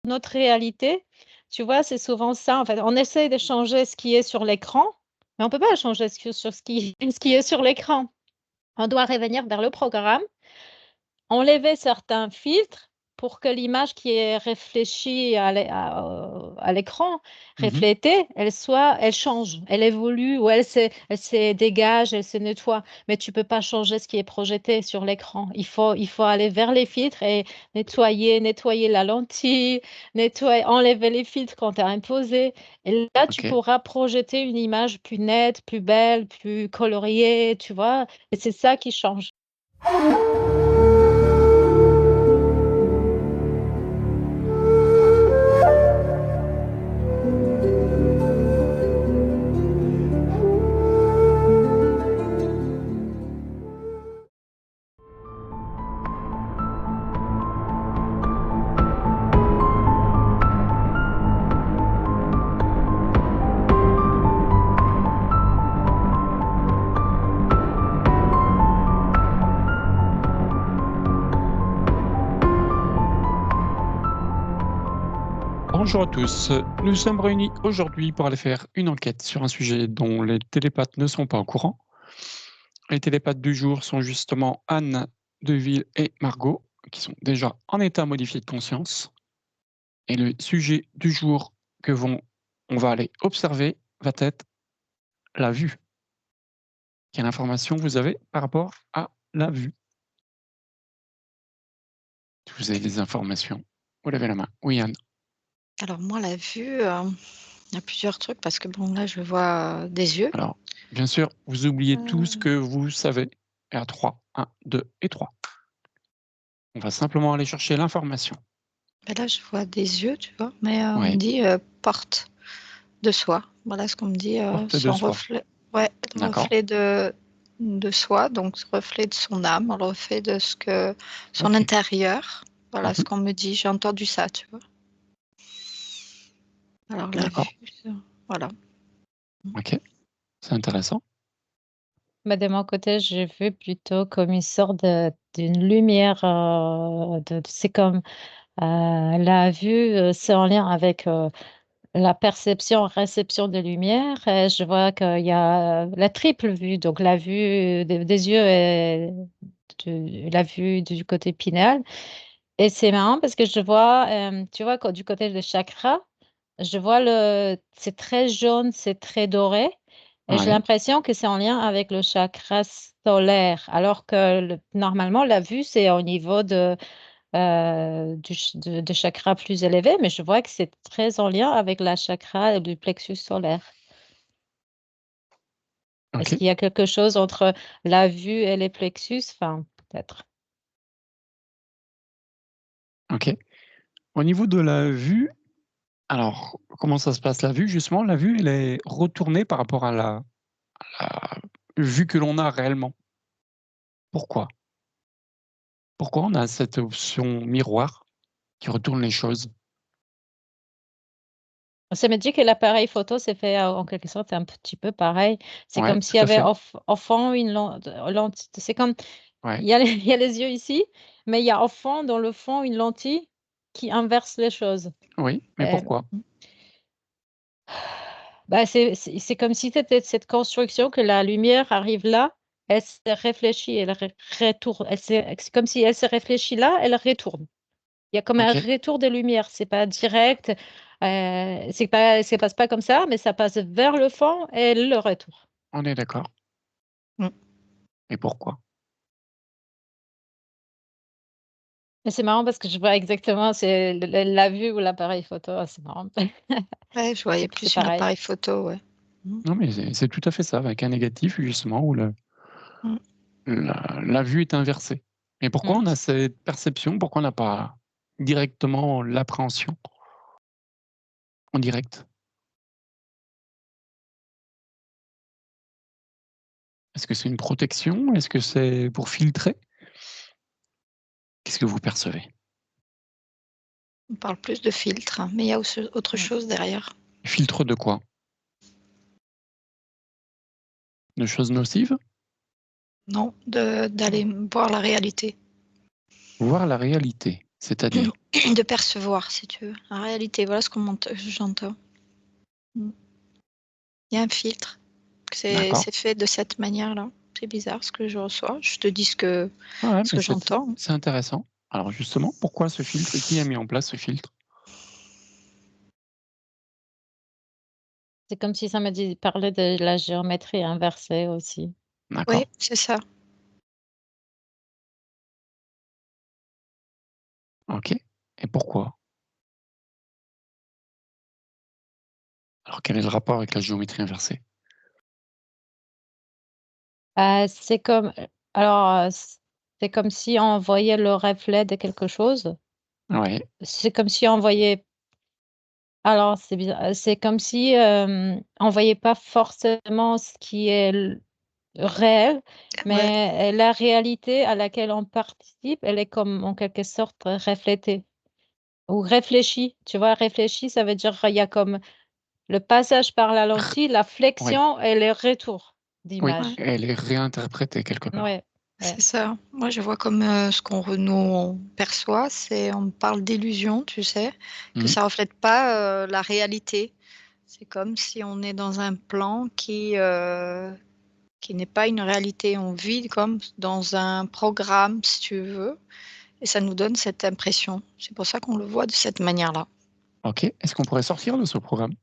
notre réalité, tu vois, c'est souvent ça. En fait, on essaie de changer ce qui est sur l'écran, mais on ne peut pas changer ce qui est sur l'écran. On doit revenir vers le programme, enlever certains filtres pour que l'image qui est réfléchie à l'écran, Mhm. reflétée, elle change, elle évolue ou elle se dégage, elle se nettoie. Mais tu peux pas changer ce qui est projeté sur l'écran. Il faut aller vers les filtres et nettoyer la lentille, enlever les filtres qu'on t'a imposés. Et là, tu Ok. pourras projeter une image plus nette, plus belle, plus coloriée, tu vois. Et c'est ça qui change. Bonjour à tous. Nous sommes réunis aujourd'hui pour aller faire une enquête sur un sujet dont les télépathes ne sont pas au courant. Les télépathes du jour sont justement Anne, Deville et Margot, qui sont déjà en état modifié de conscience. Et le sujet du jour on va aller observer va être la vue. Quelle information vous avez par rapport à la vue? Si vous avez des informations, vous levez la main. Oui, Anne. Alors moi, la vue, il y a plusieurs trucs parce que bon, là, je vois des yeux. Alors, bien sûr, vous oubliez tout ce Euh, que vous savez. Et à 3, 1, 2 et 3. On va simplement aller chercher l'information. ben là, je vois des yeux, tu vois, mais on me Oui, dit porte de soi. Voilà ce qu'on me dit, porte de son soi. reflet. Ouais, le D'accord. reflet de soi, donc le reflet de son âme, le reflet de son Ok. intérieur. Voilà ce Mhm. qu'on me dit. J'ai entendu ça, tu vois. Alors la D'accord. vue, voilà. Ok. C'est intéressant. Mais de mon côté, j'ai vu plutôt comme une sorte d'une lumière. C'est comme la vue, c'est en lien avec la perception, réception de lumière. Et je vois qu'il y a la triple vue, donc la vue des yeux et la vue du côté pinéal. Et c'est marrant parce que je vois, tu vois, du côté des chakras, je vois c'est très jaune, c'est très doré. Et j'ai Oui. l'impression que c'est en lien avec le chakra solaire, alors que normalement, la vue, c'est au niveau de chakras plus élevés, mais je vois que c'est très en lien avec la chakra du plexus solaire. Est-ce Ok. qu'il y a quelque chose entre la vue et les plexus? Enfin, peut-être. Ok. Au niveau de la vue, alors, comment ça se passe la vue? Justement, la vue, elle est retournée par rapport à la vue que l'on a réellement. Pourquoi? Pourquoi on a cette option miroir qui retourne les choses? Ça me dit que l'appareil photo, c'est fait en quelque sorte un petit peu pareil. C'est Ouais, comme s'il y tout à avait fait. au fond une lentille. C'est comme, Ouais. il y a les yeux ici, mais il y a au fond, dans le fond, une lentille qui inverse les choses. Oui, mais Euh, pourquoi? Bah, c'est comme si c'était cette construction que la lumière arrive là, elle se réfléchit, elle retourne. C'est comme si elle se réfléchit là, elle retourne. Il y a comme un Ok. retour de lumière. C'est pas direct, c'est pas, ça passe pas comme ça, mais ça passe vers le fond et le retour. On est d'accord. Mm. Et pourquoi? Et c'est marrant parce que je vois exactement, c'est la vue ou l'appareil photo. Ah, c'est marrant. Ouais, je voyais C'est plus une pareil. appareil photo, ouais. Mm. Non, mais c'est tout à fait ça, avec un négatif, justement, où Mm. la vue est inversée. Et pourquoi Mm. on a cette perception? Pourquoi on n'a pas directement l'appréhension en direct? Est-ce que c'est une protection? Est-ce que c'est pour filtrer? Qu'est-ce que vous percevez? On parle plus de filtre, hein, mais il y a aussi autre Mm. chose derrière. Filtre de quoi? De choses nocives? Non, d'aller voir la réalité. Voir la réalité. C'est-à-dire? de percevoir, si tu veux, la réalité. Voilà ce qu'on j'entends. Mmh. Il y a un filtre. D'accord. C'est fait de cette manière-là. C'est bizarre ce que je reçois. Je te dis ce Ouais, mais que j'entends. c'est intéressant. Alors justement, pourquoi ce filtre et qui a mis en place ce filtre? C'est comme si ça parlait de la géométrie inversée aussi. Oui, D'accord. c'est ça. OK. Et pourquoi? Alors quel est le rapport avec la géométrie inversée? C'est comme, alors, c'est comme si on voyait le reflet de quelque chose. Ouais. C'est comme si on voyait alors c'est bizarre, c'est comme si, on voyait pas forcément ce qui est réel, Ouais, mais la réalité à laquelle on participe, elle est comme en quelque sorte reflétée ou réfléchie. Tu vois? Réfléchie, ça veut dire il y a comme le passage par la R lentille, la oui, flexion et le retour oui, ouais, d'image. elle est réinterprétée quelque part. Ouais, ouais. c'est ça. Moi, je vois comme, ce nous on perçoit, on parle d'illusion, tu sais? Que Mmh. ça reflète pas, la réalité. C'est comme si on est dans un plan qui n'est pas une réalité. On vit comme dans un programme, si tu veux, et ça nous donne cette impression. C'est pour ça qu'on le voit de cette manière-là. OK. Est-ce qu'on pourrait sortir de ce programme?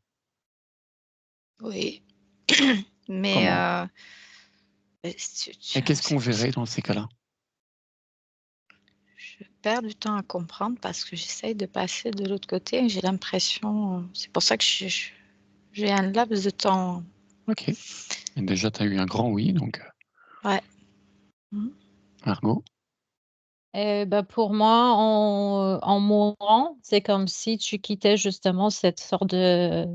Oui, mais Comment? Et qu'est-ce qu'on verrait dans ces cas-là? je perds du temps à comprendre parce que j'essaye de passer de l'autre côté et j'ai l'impression, c'est pour ça que j'ai un laps de temps. OK. Et déjà tu as eu un grand oui, donc Ouais. Mmh. Margot? Et bah, pour moi, en mourant, c'est comme si tu quittais justement cette sorte de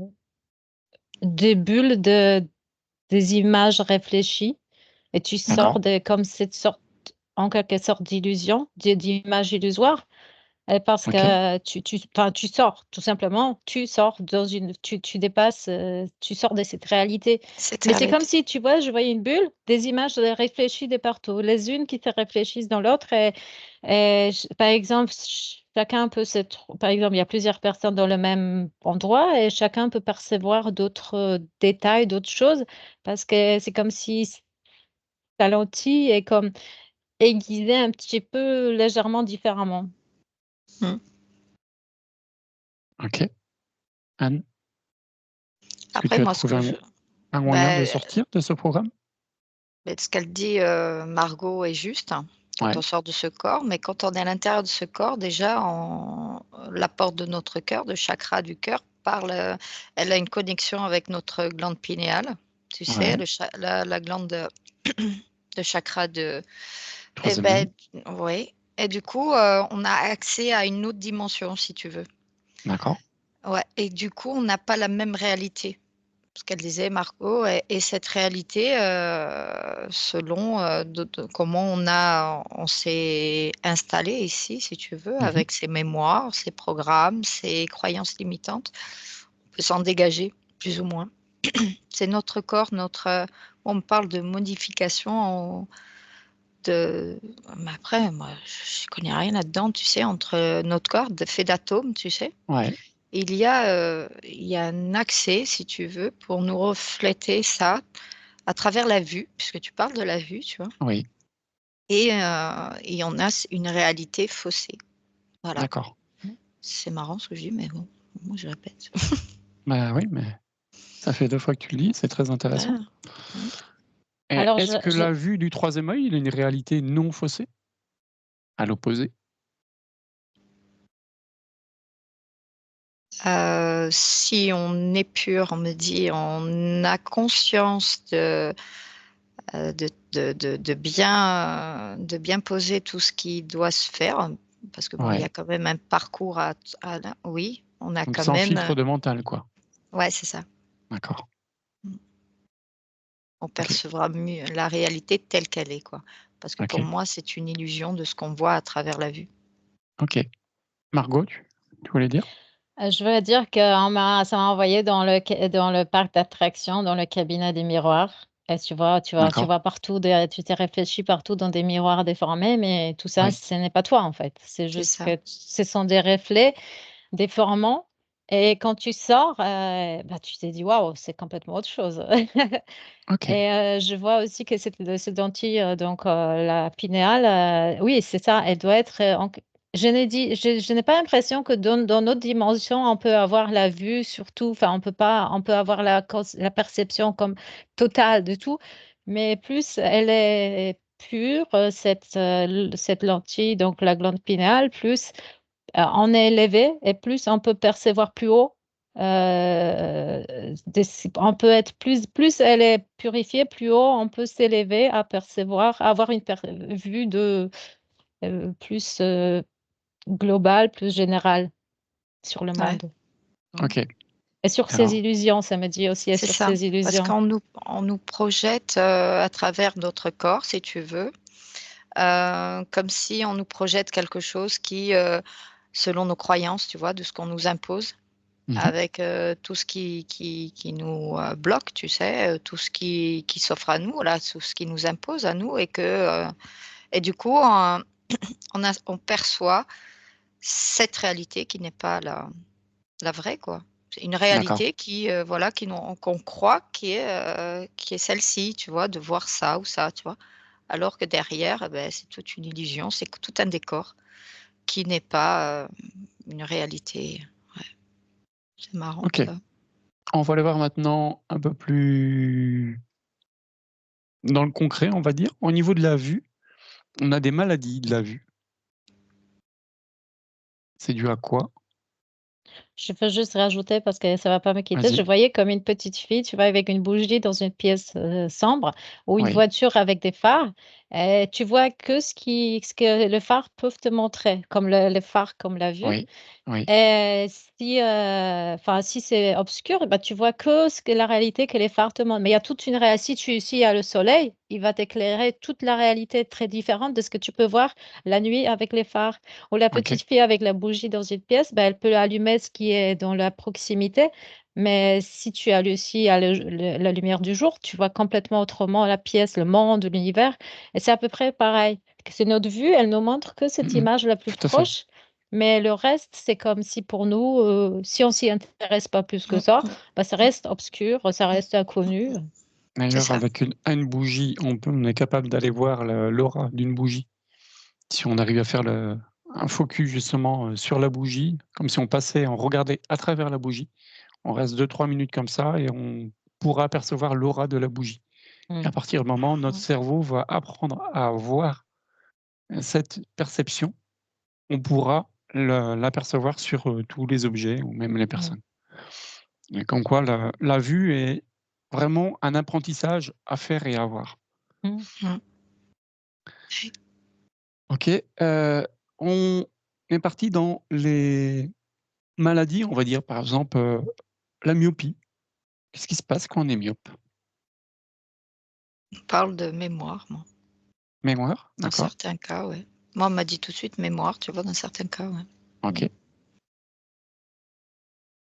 bulle des images réfléchies et tu Mmh. sors de comme cette sorte en quelque sorte d'illusion, d'image illusoire. Parce OK. que enfin, tu sors, tout simplement, tu sors dans une tu dépasses, tu sors de cette réalité. Cette Mais c'est comme réalité. si, tu vois, je voyais une bulle, des images, réfléchies de partout, les unes qui se réfléchissent dans l'autre et par exemple, chacun peut se tr par exemple, il y a plusieurs personnes dans le même endroit et chacun peut percevoir d'autres, détails, d'autres choses parce que c'est comme si ta lentille est comme aiguisée un petit peu légèrement différemment. Mmh. OK. Anne, est-ce que Après tu as moi ce trouvé que je un moyen de bah, sortir de ce programme? ce qu'elle dit, Margot est juste, hein, quand on Ouais, sort de ce corps, mais quand on est à l'intérieur de ce corps déjà la porte de notre cœur, de chakra du cœur parle, elle a une connexion avec notre glande pinéale, tu sais, ouais. le cha la glande de de chakra de et 3e œil. beh, oui, et du coup, on a accès à une autre dimension si tu veux. D'accord. Ouais, et du coup, on n'a pas la même réalité. Ce qu'elle disait Margot, et cette réalité, selon, de comment on s'est installé ici, si tu veux, Mmh. avec ses mémoires, ses programmes, ses croyances limitantes. On peut s'en dégager, plus ou moins. C'est notre corps, on me parle de modification de mais après moi, je connais rien là-dedans, tu sais, entre notre corps fait d'atomes, tu sais? Ouais, Il y a un accès, si tu veux, pour nous refléter ça à travers la vue, puisque tu parles de la vue, tu vois? oui, Et on a une réalité faussée. Voilà. d'accord. C'est marrant ce que je dis, mais bon, moi je répète. Bah, oui, mais ça fait 2 fois que tu le dis, c'est très intéressant. Voilà. Mmh. Et Alors est-ce que je la vue du 3e œil, il a une réalité non faussée? À l'opposé? Si on est pur, on me dit, on a conscience de bien poser tout ce qui doit se faire, parce que bon, il y Ouais, a quand même un parcours oui, on a donc quand sans même, filtre de mental, quoi? ouais, c'est ça. D'accord. Mmh. On OK, percevra mieux la réalité telle qu'elle est, quoi. Parce que pour OK, moi, c'est une illusion de ce qu'on voit à travers la vue. OK. Margot, tu voulais dire? je veux dire qu'on ça m'a envoyé dans le parc d'attractions, dans le cabinet des miroirs Et tu D'accord. vois partout tu t'es réfléchi partout dans des miroirs déformés, mais tout ça, Oui. ce n'est pas toi, en fait. C'est C'est juste ça. que ce sont des reflets déformants et quand tu sors, bah, tu t'es dit: «Waouh, c'est complètement autre chose». OK. Et je vois aussi que cette lentille, donc la pinéale, oui, c'est ça, elle doit être, je n'ai pas l'impression que dans notre dimension, on peut avoir la vue sur tout, enfin, on peut avoir la perception comme totale de tout, mais plus elle est pure, cette lentille, donc la glande pinéale, plus on est élevé et plus on peut percevoir plus haut, des on peut être plus elle est purifiée, plus haut on peut s'élever à percevoir, avoir une vue plus, globale, plus générale sur le Ouais. monde. Mmh. OK. Et sur ses Alors illusions, ça me dit aussi, et C'est sur ça. ses Parce illusions. qu'on nous projette, à travers notre corps, si tu veux, comme si on nous projette quelque chose qui, selon nos croyances, tu vois, de ce qu'on nous impose mmh avec, tout ce qui nous, bloque, tu sais, tout ce qui s'offre à nous, là, tout ce qui nous impose à nous et du coup, on perçoit cette réalité qui n'est pas la vraie, quoi. C'est une D'accord. réalité qui, voilà, qu'on croit qui est celle-ci, tu vois? De voir ça ou ça, tu vois? Alors que derrière, eh beh, c'est toute une illusion, c'est que tout un décor qui n'est pas, une réalité. Ouais, c'est marrant OK. ça. On va aller voir maintenant un peu plus dans le concret, on va dire. Au niveau de la vue, on a des maladies de la vue. C'est dû à quoi? Je veux juste rajouter parce que ça va pas me quitter. Je Vas-y. voyais comme une petite fille, tu vois, avec une bougie dans une pièce, sombre ou une Oui, voiture avec des phares et tu vois que ce que le phare peuvent te montrer, comme le phare, comme la vue. oui, oui. Et si, enfin, si c'est obscur, bah, tu vois que ce que la réalité que les phares te montrent. Mais il y a toute une réa si tu s'il y a le soleil, il va t'éclairer toute la réalité très différente de ce que tu peux voir la nuit avec les phares. Ou la OK. petite fille avec la bougie dans une pièce, bah, elle peut allumer ce qui est dans la proximité, mais si tu allumes s'il y a la lumière du jour, tu vois complètement autrement la pièce, le monde, l'univers et c'est à peu près pareil. Que c'est notre vue, elle nous montre que cette Mmh. image la plus Tout à fait. proche mais le reste, c'est comme si pour nous, si on s'y intéresse pas plus que Mmh ça, mh. bah, ça reste obscur, ça reste inconnu. C'est D'ailleurs, ça. avec une bougie, on est capable d'aller voir l'aura d'une bougie. Si on arrive à faire un focus justement, sur la bougie, comme si on regardait à travers la bougie. On reste 2-3 minutes comme ça et on pourra apercevoir l'aura de la bougie et Mmh. à partir du moment, notre Mmh. cerveau va apprendre à avoir, cette perception, on pourra l'apercevoir sur, tous les objets ou même les Mmh. personnes et comme quoi la vue est vraiment un apprentissage à faire et à avoir. Mmh. Mmh. OK, on est parti dans les maladies, on va dire par exemple, la myopie. Qu'est-ce qui se passe quand on est myope? On parle de mémoire, moi, Mémoire? dans D'accord, certains cas, ouais. Moi, on m'a dit tout de suite mémoire, tu vois, dans certains cas, ouais. Mmh. OK.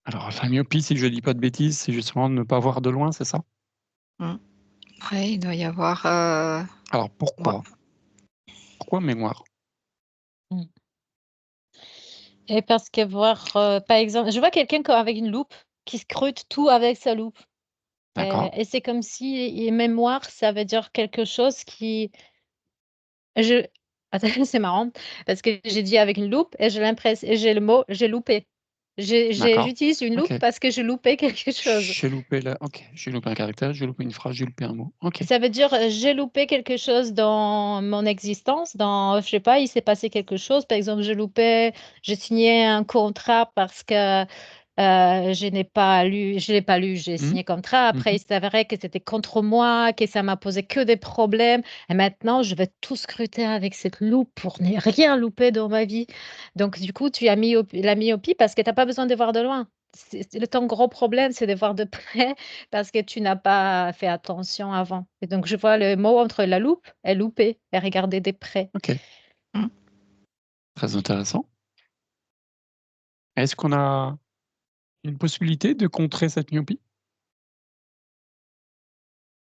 Alors la myopie, si je dis pas de bêtises, c'est justement de ne pas voir de loin, c'est ça? Mmh. Ouais, il doit y avoir, Alors ouais. pourquoi? Pourquoi mémoire? Mmh. Et parce que voir, par exemple, je vois quelqu'un avec une loupe, qui scrute tout avec sa loupe, D'accord. et c'est comme si mémoire, ça veut dire quelque chose qui je attends, c'est marrant parce que j'ai dit avec une loupe et j'ai le mot «j'ai loupé». D'accord. J'utilise une loupe OK. parce que j'ai loupé quelque chose. J'ai loupé un caractère, j'ai loupé une phrase, j'ai loupé un mot. OK. Ça veut dire, j'ai loupé quelque chose dans mon existence, je sais pas, il s'est passé quelque chose. Par exemple, j'ai signé un contrat parce que, je l'ai pas lu, j'ai Mmh. signé contrat. Mmh Après, mh. il s'avérait que c'était contre moi, que ça m'a posé que des problèmes et maintenant je vais tout scruter avec cette loupe pour ne rien louper dans ma vie. Donc du coup, tu as la myopie parce que tu as pas besoin de voir de loin. Ton gros problème, c'est de voir de près parce que tu n'as pas fait attention avant et donc je vois le mot entre la loupe et louper et regarder de près. OK, Mmh. très intéressant. Est-ce qu'on a une possibilité de contrer cette myopie?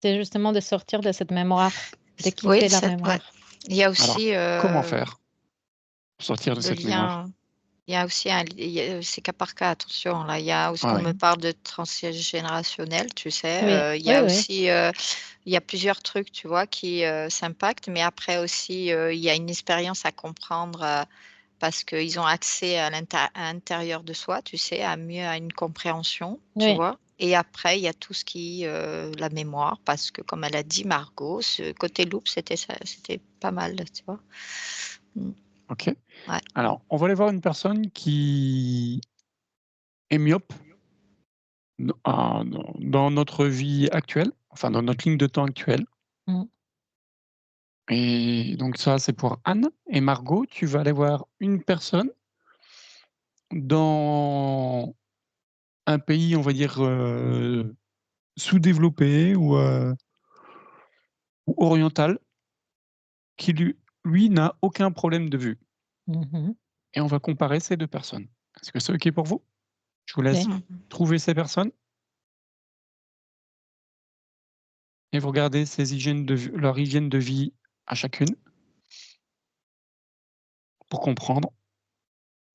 c'est justement de sortir de cette mémoire, de Oui, quitter la ouais. mémoire. Il y a Alors, aussi comment faire pour sortir de le cette mémoire? lien. Il y a aussi c'est cas par cas, attention là. Il y a aussi, Ah on ouais. me parle de transgénérationnel, tu sais. Oui, Il y oui, a oui. aussi, il y a plusieurs trucs, tu vois, qui s'impactent, mais après aussi, il y a une expérience à comprendre parce qu'ils ont accès à l'intérieur de soi, tu sais, à une compréhension, tu Oui. vois. Et après, il y a tout ce qui la mémoire, parce que comme elle a dit Margot, ce côté loup, c'était pas mal, tu vois. Ok. Ouais. Alors, on va aller voir une personne qui est myope dans notre vie actuelle, enfin dans notre ligne de temps actuelle. Mm. Et donc ça, c'est pour Anne. Et Margot, tu vas aller voir une personne dans un pays, on va dire, sous-développé ou oriental, qui lui n'a aucun problème de vue. Mhm. Et on va comparer ces deux personnes. Est-ce que c'est OK pour vous? Je vous laisse Oui. trouver ces personnes et vous regardez leur hygiène de vie à chacune pour comprendre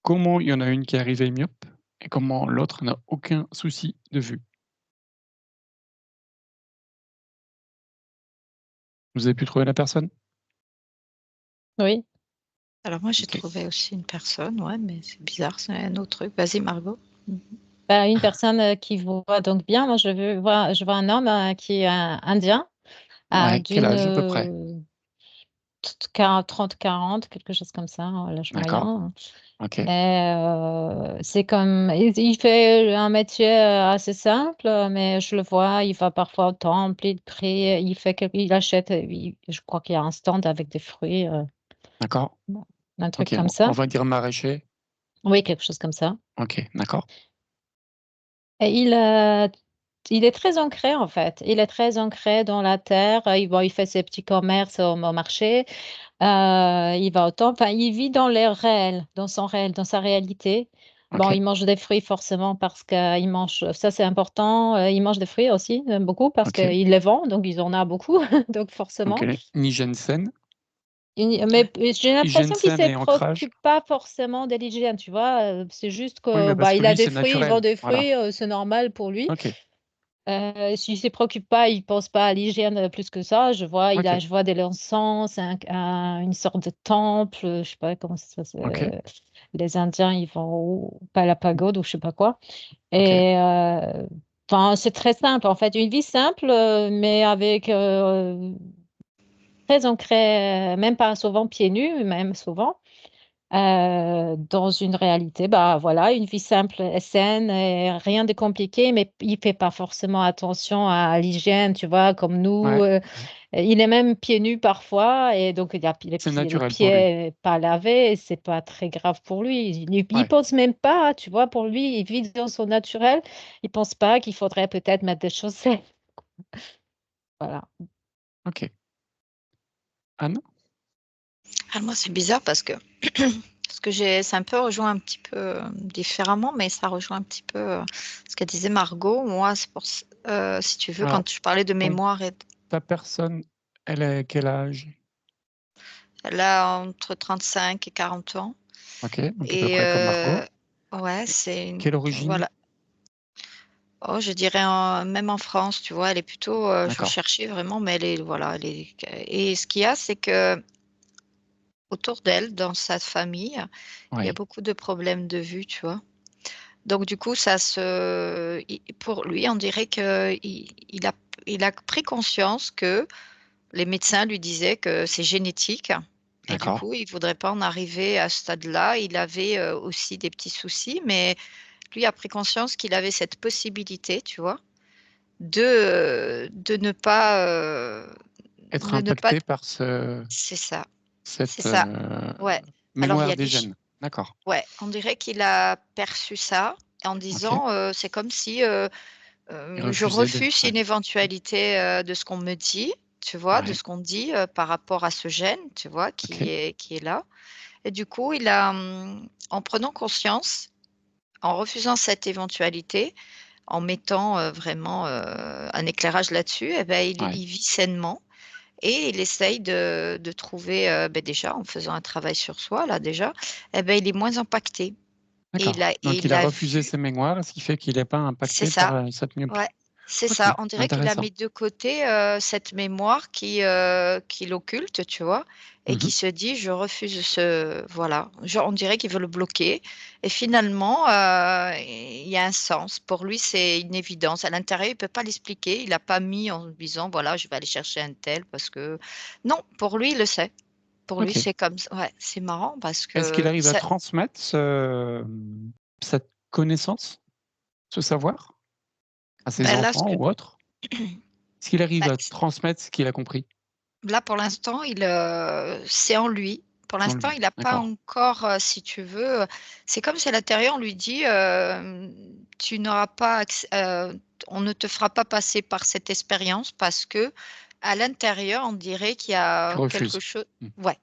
comment il y en a une qui est arrivée myope et comment l'autre n'a aucun souci de vue. Vous avez pu trouver la personne? Oui. Alors moi, j'ai OK. trouvé aussi une personne, ouais, mais c'est bizarre, c'est un autre truc. Vas-y, Margot. Bah, une personne qui voit donc bien. Moi, je vois un homme qui est indien, Ouais, quel d'une âge à peu près? 30-40, quelque chose comme ça, l'âge D'accord. moyen. OK. Et c'est comme, il fait un métier assez simple, mais je le vois, il va parfois au temple, il prie, il achète, je crois qu'il y a un stand avec des fruits, D'accord. bon, un truc OK, comme on ça. va dire maraîcher. Oui, quelque chose comme ça. OK, d'accord. Et il est très ancré en fait. Il est très ancré dans la terre. Il fait ses petits commerces au marché. Il va au temple. Enfin, il vit dans l'air réel, dans son réel, dans sa réalité. Bon, OK, il mange des fruits forcément parce qu'il mange, ça c'est important. Il mange des fruits aussi, beaucoup parce OK, qu'il les vend, donc ils en a beaucoup, donc OK. forcément. Une hygiène saine. Ouais. Mais j'ai Hygiène l'impression qu'il saine ne se et ancrage. préoccupe pas forcément de l'hygiène, tu vois. C'est juste Oui, que mais parce bah, que il a lui, des c'est fruits, il vend naturel. des Voilà. fruits, c'est normal pour lui. OK, S'il ne se préoccupe pas, il pense pas à l'hygiène plus que ça. OK, Je vois des encens, une sorte de temple, je sais pas comment ça se OK, les Indiens, ils vont pas à la pagode ou je sais pas quoi. OK, Et enfin, c'est très simple en fait, une vie simple, mais avec très ancrée, même pas souvent pieds nus, même souvent. Dans une réalité, bah voilà, une vie simple et saine, et rien de compliqué, mais il fait pas forcément attention à l'hygiène, tu vois, comme nous. ouais, Il est même pieds nus parfois, et donc il a c'est les naturel pour lui. pieds pas lavés, et c'est pas très grave pour lui. Il Ouais, pense même pas, tu vois, pour lui, il vit dans son naturel. Il pense pas qu'il faudrait peut-être mettre des chaussettes. Voilà. OK. Anne? Ah, moi, c'est bizarre parce que c'est un peu rejoint un petit peu différemment, mais ça rejoint un petit peu ce qu'elle disait Margot. Moi, c'est si tu veux, quand Alors, tu parlais de donc mémoire, ta personne, elle a quel âge? elle a entre 35 et 40 ans. OK, donc à peu Et près comme Margot. ouais, c'est Quelle origine? voilà. Oh, je dirais même en France, tu vois, elle est plutôt, je D'accord. cherchais vraiment, mais elle est, voilà, et ce qu'il y a, c'est que autour d'elle, dans sa famille, il y a Oui, beaucoup de problèmes de vue, tu vois. Donc du coup, pour lui, on dirait il a pris conscience que les médecins lui disaient que c'est génétique et du d'accord. coup, il voudrait pas en arriver à ce stade-là. Il avait, aussi des petits soucis, mais lui a pris conscience qu'il avait cette possibilité, tu vois, de ne pas, Être de ne pas impacté par c'est ça, c'est cette ça. Ouais. Alors il y mémoire a des les gènes. D'accord. ouais, on dirait qu'il a perçu ça en OK. disant, c'est comme si, Il je refusait de refuse ouais. une éventualité, de ce qu'on me dit, tu vois? De Ouais. ce qu'on dit, par rapport à ce gène, tu vois? OK. Qui est là et du coup, en prenant conscience, en refusant cette éventualité, en mettant, vraiment, un éclairage là-dessus, et ben, Ouais. il vit sainement et il essaye de trouver, déjà en faisant un travail sur soi là déjà, et ben, il est moins impacté et D'accord. Donc il il a a refusé vu ses mémoires, ce qui fait qu'il est pas c'est impacté par, ça. cette myopie. Ouais, c'est OK, ça. On dirait qu'il a intéressant. mis de côté, cette mémoire qui l'occulte, tu vois? Et Mmh. qui se dit: «Je refuse ce» voilà, genre on dirait qu'il veut le bloquer et finalement, il y a un sens. Pour lui, c'est une évidence. À l'intérieur, il peut pas l'expliquer. Il a pas mis en disant: «Voilà, je vais aller chercher un tel parce que» non, pour lui, il le sait. Pour lui, OK. c'est comme ç ouais, c'est marrant parce Est-ce qu'il que arrive à ça transmettre cette connaissance, ce savoir à ses bah, là, ce enfants que ou autres? Est-ce qu'il arrive bah, à transmettre ce qu'il a compris? là, pour l'instant, c'est en lui. Pour C'est en l'instant, lui, il n'a pas d'accord. encore, si tu veux, c'est comme si à l'intérieur, on lui dit, «Tu n'auras pas on ne te fera pas passer par cette expérience parce que à l'intérieur, on dirait qu'il y Tu a quelque refuses. chose». Mmh. Ouais,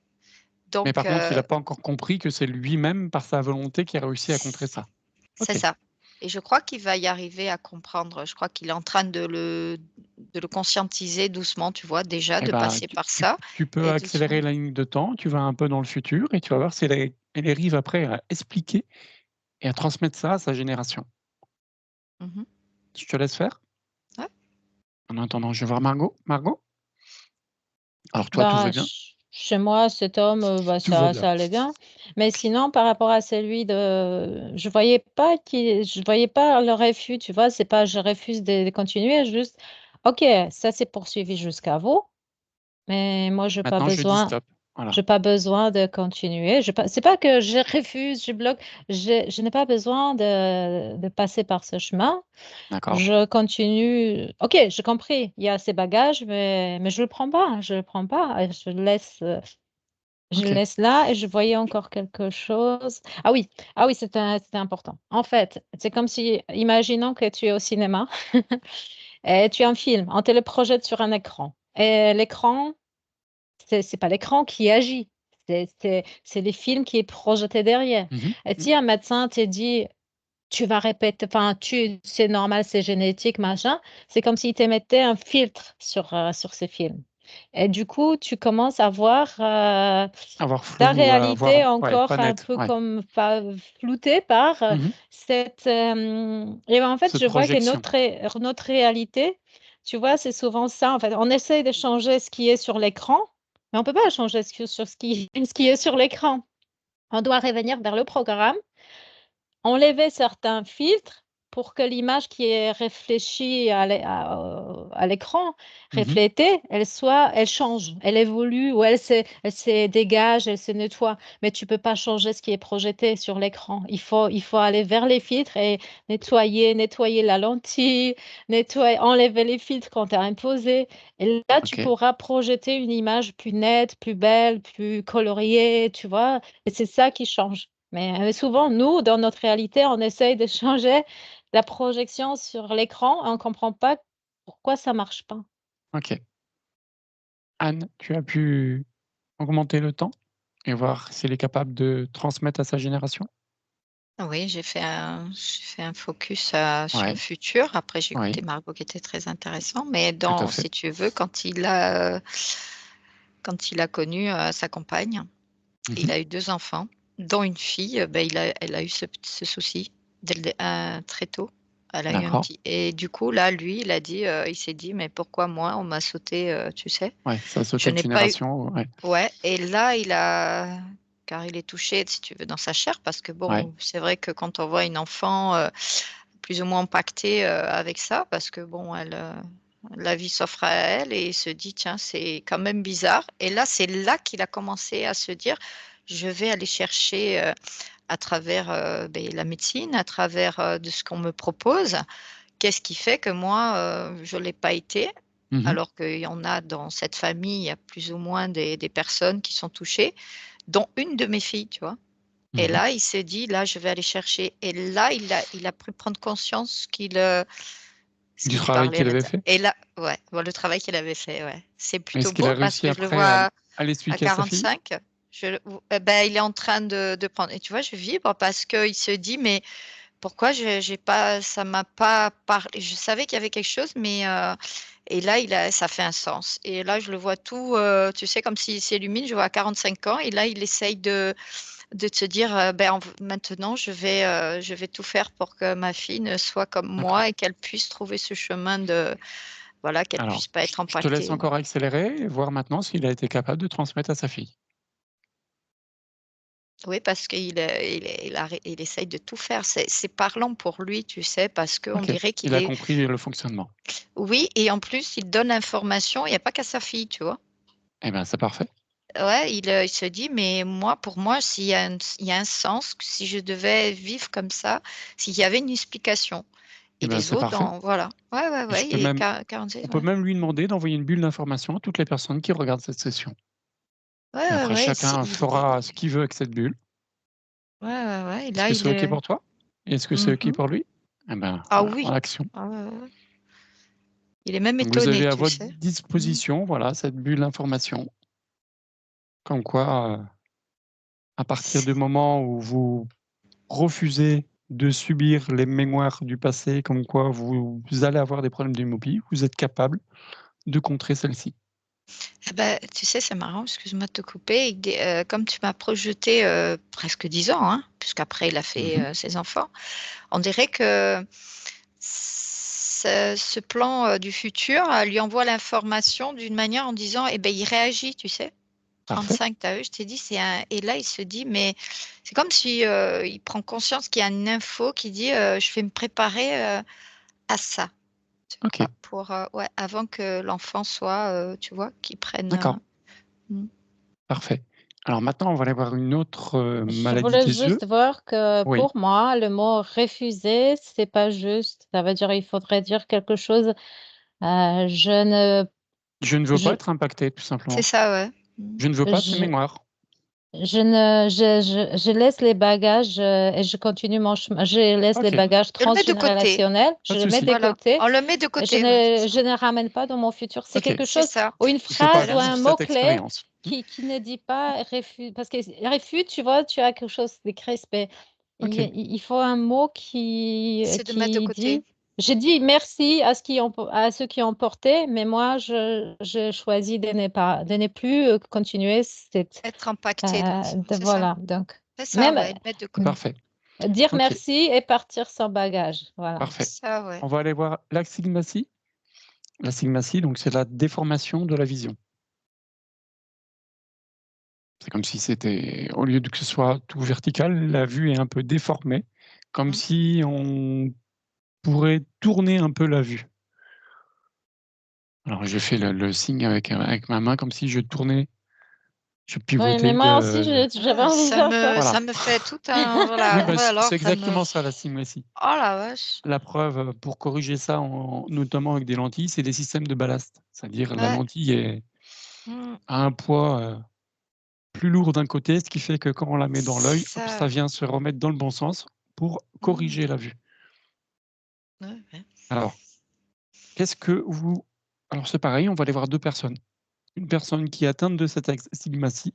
Mais donc par contre, il a pas encore compris que c'est lui-même, par sa volonté, qui a réussi à contrer ça. c'est OK. ça et je crois qu'il va y arriver à comprendre. Je crois qu'il est en train de le conscientiser doucement, tu vois? Déjà, Eh de bah, passer tu par tu ça tu peux et doucement accélérer la ligne de temps, tu vas un peu dans le futur et tu vas voir si elle arrive après à expliquer et à transmettre ça à sa génération. mmh Je te laisse faire. ouais. En attendant, je vais voir Margot. Margot? Alors toi, tout va Ben, bien? chez moi, cet homme, bah, Tout va ça bien. allait bien. Mais sinon, par rapport à celui de je voyais pas le refus, tu vois? C'est pas: «Je refuse de continuer», juste: «OK, ça s'est poursuivi jusqu'à vous, mais moi, Maintenant, je dis stop. Voilà, j'ai pas besoin de continuer». Je pas c'est pas que je refuse, je bloque, je n'ai pas besoin de passer par ce chemin. d'accord. Je continue. OK, j'ai compris, il y a ces bagages, mais je le prends pas, je le prends pas et je le OK. laisse là et je voyais encore quelque chose. Ah oui, c'était important. En fait, c'est comme si imaginons que tu es au cinéma et tu as un film, on te le projette sur un écran et l'écran, c'est pas l'écran qui agit, c'est les films qui est projeté derrière Mmh mh. et Mmh. si un médecin te dit: «Tu vas répéter, enfin, c'est normal, c'est génétique, machin», c'est comme s'il te mettait un filtre sur ces films et du coup, tu commences à voir, Avoir ta flou, avoir réalité ouais, encore pas un net, peu ouais. comme pas floutée par, Mmh mh. et ben, en fait, Cette je vois que projection. notre réalité, tu vois, c'est souvent ça, en fait. On essaye de changer ce qui est sur l'écran, mais on peut pas changer ce qui ce qui est sur l'écran. On doit revenir vers le programme. Enlever certains filtres pour que l'image qui est réfléchie à l'écran, Mmh mh. reflétée, elle change, elle évolue ou elle se dégage, elle se nettoie. Mais tu peux pas changer ce qui est projeté sur l'écran. Il faut aller vers les filtres et nettoyer la lentille, enlever les filtres qu'on t'a imposés et là, tu OK. pourras projeter une image plus nette, plus belle, plus coloriée, tu vois? Et c'est ça qui change. Mais souvent, nous, dans notre réalité, on essaye de changer la projection sur l'écran et on comprend pas pourquoi ça marche pas. OK. Anne, tu as pu augmenter le temps et voir s'il est capable de transmettre à sa génération? Oui, j'ai fait un focus, sur le Ouais, futur. Après, j'ai écouté oui, Margot qui était très intéressant, mais tout à dans fait. si tu veux, quand il a connu, sa compagne, Mmh il mh. a eu 2 enfants, dont une fille, elle a eu ce souci très tôt. Elle a eu un D'accord. petit et du coup, là, lui, il s'est dit: «Mais pourquoi moi, on m'a sauté?» Tu sais? Ouais, ça a Je sauté de n'ai pas eu génération, ouais. ouais et là, car il est touché, si tu veux, dans sa chair parce que Ouais. bon, c'est vrai que quand on voit une enfant, plus ou moins impactée, avec ça parce que bon, la vie s'offre à elle et il se dit: «Tiens, c'est quand même bizarre» et là, c'est là qu'il a commencé à se dire: «Je vais aller chercher, à travers, la médecine, à travers, de ce qu'on me propose. Qu'est-ce qui fait que moi, je l'ai pas été?» Mmh mh. alors qu'il y en a dans cette famille, il y a plus ou moins des personnes qui sont touchées, dont une de mes filles, tu vois? Et Mmh mh. là, il s'est dit: «Là, je vais aller chercher» et là, il a pu prendre conscience ce Du qu'il travail parlait à qu'il avait l'intérieur fait? et là ouais, le travail qu'il avait fait, ouais. C'est plutôt Est-ce qu'il beau a parce réussi que je le après à vois à l'expliquer à sa fille? 45, il est en train de prendre et tu vois, je vibre parce qu'il se dit: «Mais pourquoi j'ai pas, ça m'a pas parlé. Je savais qu'il y avait quelque chose, mais et là, ça fait un sens. Et là, je le vois tout, tu sais, comme s'il s'illumine. Je vois à 45 ans, et là, il essaye de se dire, maintenant, je vais tout faire pour que ma fille ne soit comme D'accord. moi et qu'elle puisse trouver ce chemin de, voilà, qu'elle Alors, puisse pas être je te laisse impactée. encore accélérer et voir maintenant s'il a été capable de transmettre à sa fille. Oui, parce il essaye de tout faire. C'est parlant pour lui, tu sais, parce qu'on OK, dirait il qu'il a est. compris le fonctionnement. Oui, et en plus, il donne l'information, il n'y a pas qu'à sa fille, tu vois? Eh ben, c'est parfait. Ouais, il se dit: «Mais moi, pour moi, il y a un sens, que si je devais vivre comme ça, s'il y avait une explication». Eh Et ben, les c'est autres parfait. voilà. Ouais, ouais, Et je ouais, peux et même 46, on peut ouais. même lui demander d'envoyer une bulle d'information à toutes les personnes qui regardent cette session. Ouais, Et ouais, après ouais, chacun fera ce qu'il veut avec cette bulle. ouais, ouais, ouais, et Est-ce là, que il c'est OK est. pour toi? Est-ce que c'est OK Mmh. pour lui? Eh ben, Ah voilà, en oui! action. Ah ouais, ouais, ouais. Il est même Donc vous étonné, avez à tu votre sais? Mmh. disposition, voilà, cette bulle d'information, comme quoi, à partir du moment où vous refusez de subir les mémoires du passé, comme quoi vous allez avoir des problèmes d'immobilie, vous êtes capable de contrer celle-ci. Ah bah, tu sais, c'est marrant, excuse-moi de te couper, comme tu m'as projeté, presque 10 ans, hein, puisqu'après il a fait, Mmh. ses enfants, on dirait que ce plan, du futur, lui envoie l'information d'une manière en disant, eh ben, il réagit, tu sais? Parfait. 35, tu as vu, je t'ai dit, c'est un, et là, il se dit, mais c'est comme si, il prend conscience qu'il y a une info qui dit, «Je vais me préparer, à ça», tu OK, vois? Pour, ouais, avant que l'enfant soit, tu vois, qu'il prenne, d'accord, mmh. parfait. Alors maintenant, on va aller voir une autre, Je maladie voulais des yeux. juste voir que Oui, pour moi, le mot «refuser», c'est pas juste. Ça veut dire il faudrait dire quelque chose, je ne je ne veux pas je être impacté, tout C'est simplement. ça, ouais. Mmh. Je ne veux pas ces je mémoires. je ne je laisse les bagages, et je continue mon chemin. Je laisse les OK, bagages Je le mets de côté, transgénérationnels, pas je de les mets de souci. voilà. côté. On le met de Je côté, ouais, c'est ne ça. je ne ramène pas dans mon futur. C'est OK, quelque C'est chose ça. ou une c'est pas phrase ou un vivre cette mot-clé expérience. qui ne dit pas parce que réfute, tu vois, tu as quelque chose de crispé. OK, Il faut un mot C'est de mettre de qui côté, dit: «J'ai dit merci à ceux qui ont porté, mais moi je choisis de ne plus, continuer cette» être impacté dans ça, de c'est ça. voilà, donc C'est ça, même, ouais, le mettre de c'est côté. parfait. dire OK, merci et partir sans bagage, voilà. parfait. Ça, ouais. On va aller voir l'astigmatie. L'astigmatie, donc c'est la déformation de la vision. C'est comme si c'était au lieu de que ce soit tout vertical, la vue est un peu déformée, comme Mmh. si on pourrait tourner un peu la vue. Alors je fais le signe avec ma main comme si je Oui, mais pivotais moi aussi de j'avais Ah, envie de faire ça. voilà. ça me fait tout un, Oui, voilà, bah, ouais, alors c'est ça me, exactement ça l'astigmatie. oh la vache! La preuve, pour corriger ça notamment avec des lentilles, c'est des systèmes de ballast. C'est-à-dire la Ouais. lentille Mmh. a un poids, plus lourd d'un côté, ce qui fait que quand on la met dans l'œil, hop, Ça, ça vient se remettre dans le bon sens pour mmh, corriger la vue. ouais, ouais. Alors, qu'est-ce que vous alors c'est pareil, on va aller voir 2 personnes. Une personne qui est atteinte de cette astigmatie.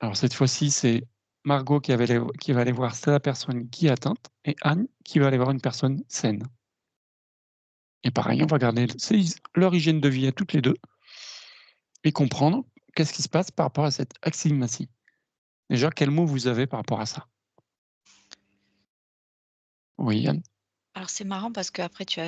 Alors cette fois-ci, c'est Margot qui va aller voir la personne qui est atteinte et Anne qui va aller voir une personne saine. Et pareil, on va regarder leur hygiène de vie à toutes les 2 et comprendre qu'est-ce qui se passe par rapport à cette astigmatie. Déjà, quel mot vous avez par rapport à ça? Oui, Anne? Alors c'est marrant parce qu'après tu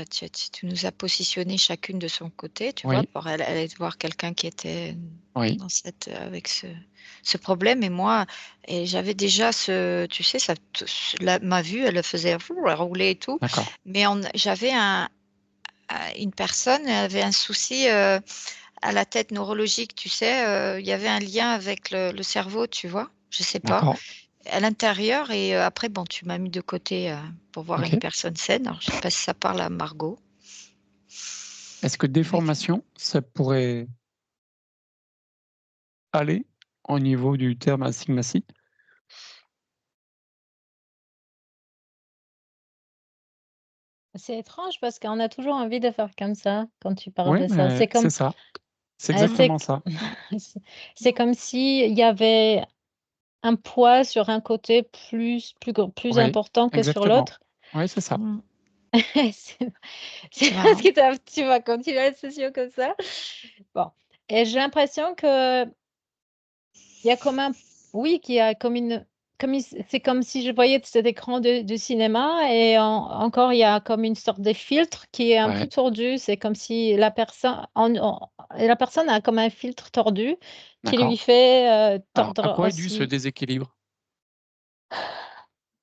nous as positionné chacune de son côté, tu vois? Oui, Pour aller voir quelqu'un qui était oui, dans cette, avec ce problème, et moi, et j'avais déjà ce, tu sais, ça te la ma vue, elle faisait fou, elle roulait et tout, d'accord, mais j'avais une personne, elle avait un souci, à la tête neurologique, tu sais? Il y avait un lien avec le cerveau, tu vois? Je sais pas. d'accord, À l'intérieur, et après bon, tu m'as mis de côté, pour voir une OK. personne saine. Alors je sais pas si ça parle à Margot, Est-ce que avec, déformation, ça pourrait aller au niveau du terme astigmatie? C'est étrange parce qu'on a toujours envie de faire comme ça quand tu parles Oui, de ça. mais c'est ça, c'est C'est exactement ça. c'est comme s'il y avait un poids sur un côté plus Oui, important que sur exactement. l'autre. Oui, c'est ça. Mmh. C'est C'est parce marrant. que tu vas continuer la session comme ça? Bon, et j'ai l'impression qu'il y a comme un oui, qu'il y a comme une comme il c'est comme si je voyais cet écran de cinéma et encore il y a comme une sorte de filtre qui est un peu Ouais. tordu. C'est comme si la personne a comme un filtre tordu qui lui D'accord. fait, Alors, à tordre quoi est dû ce aussi. déséquilibre?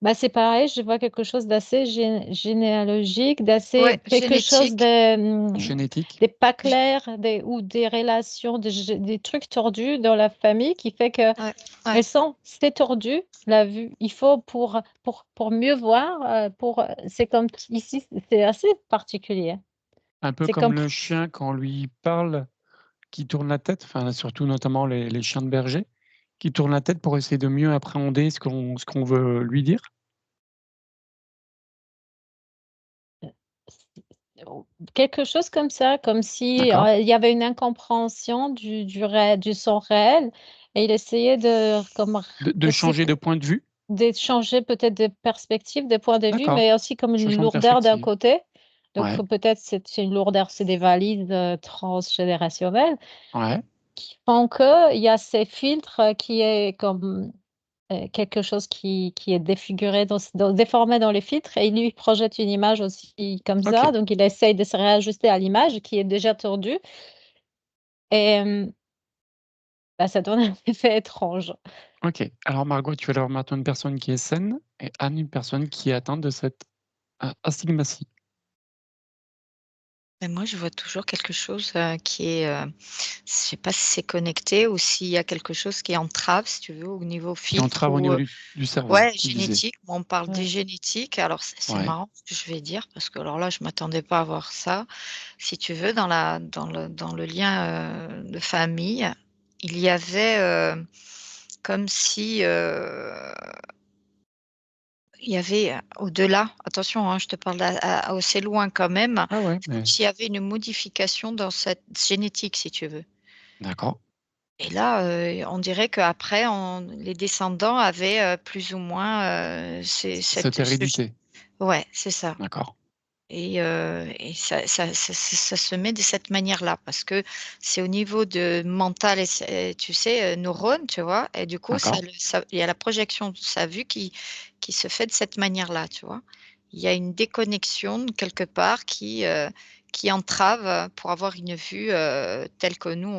Bah, c'est pareil, je vois quelque chose d'assez généalogique, Ouais, d'assez quelque chose génétique. Génétique? des pas G clairs, des relations, des trucs tordus dans la famille qui fait qu'elles Ouais, ouais. sont c'est tordu, la vue. Il faut pour mieux voir, c'est comme ici, c'est assez particulier. Un peu C'est comme comme le chien quand on lui parle, qui tourne la tête, enfin, surtout notamment les chiens de berger, qui tournent la tête pour essayer de mieux appréhender ce qu'on veut lui dire? quelque chose comme ça, comme si, D'accord. il y avait une incompréhension du son réel et il essayait de comme r De aussi changer de point de vue? d'échanger peut-être des perspectives, des points de vue, D'accord. mais aussi comme une Changement de lourdeur d'un perspective. côté. Donc Ouais, peut-être c'est une lourdeur, c'est des valises, transgénérationnelles ouais, qui font qu'il y a ces filtres, qui est comme, quelque chose qui est défiguré déformé dans les filtres et il lui projette une image aussi comme ça. OK, Donc il essaye de se réajuster à l'image qui est déjà tordue et bah, ça donne un effet étrange. OK. Alors Margot, tu vas avoir maintenant une personne qui est saine et Anne, une personne qui est atteinte de cette astigmatie. Mais moi, je vois toujours quelque chose, qui est, je sais pas si c'est connecté ou s'il y a quelque chose qui entrave, si tu veux, au niveau Qui filtre entrave au ou, niveau du cerveau, ouais, tu disais? génétique. Moi, on parle des Mmh. génétiques. Alors c'est Ouais, marrant ce que je vais dire parce que alors là, je m'attendais pas à voir ça. Si tu veux, dans le lien, de famille, il y avait, comme si, il y avait, au-delà, attention, hein, je te parle à assez loin quand même, ouais, ouais, c'est comme mais s'il y avait une modification dans cette génétique, si tu veux. d'accord. Et là, on dirait qu'après les descendants avaient, plus ou moins, c'est Cette cette ce g hérédité, ouais, c'est ça. d'accord. Et ça se met de cette manière-là parce que c'est au niveau de mental et c'est tu sais, neurones, tu vois? Et du coup, D'accord. il y a la projection de sa vue qui se fait de cette manière-là, tu vois? Il y a une déconnexion quelque part qui entrave, pour avoir une vue, telle que nous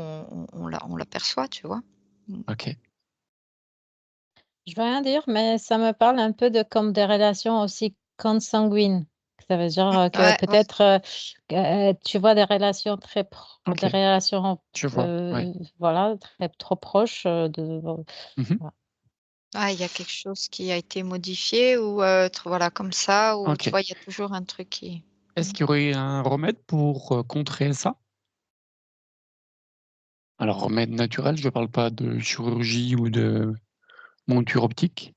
on l'aperçoit, tu vois? Mmh. OK. Je veux rien dire, mais ça me parle un peu de comme des relations aussi consanguines. Ça veut dire, que Ouais, ouais. peut-être, tu vois des relations des OK, relations, je vois, ouais. voilà, très trop proches, Mmh. voilà. Ah, il y a quelque chose qui a été modifié ou, voilà comme ça ou tu OK. vois, il y a toujours un truc qui Est-ce mmh. qu'il y aurait un remède pour, contrer ça? Alors remède naturel, je parle pas de chirurgie ou de monture optique.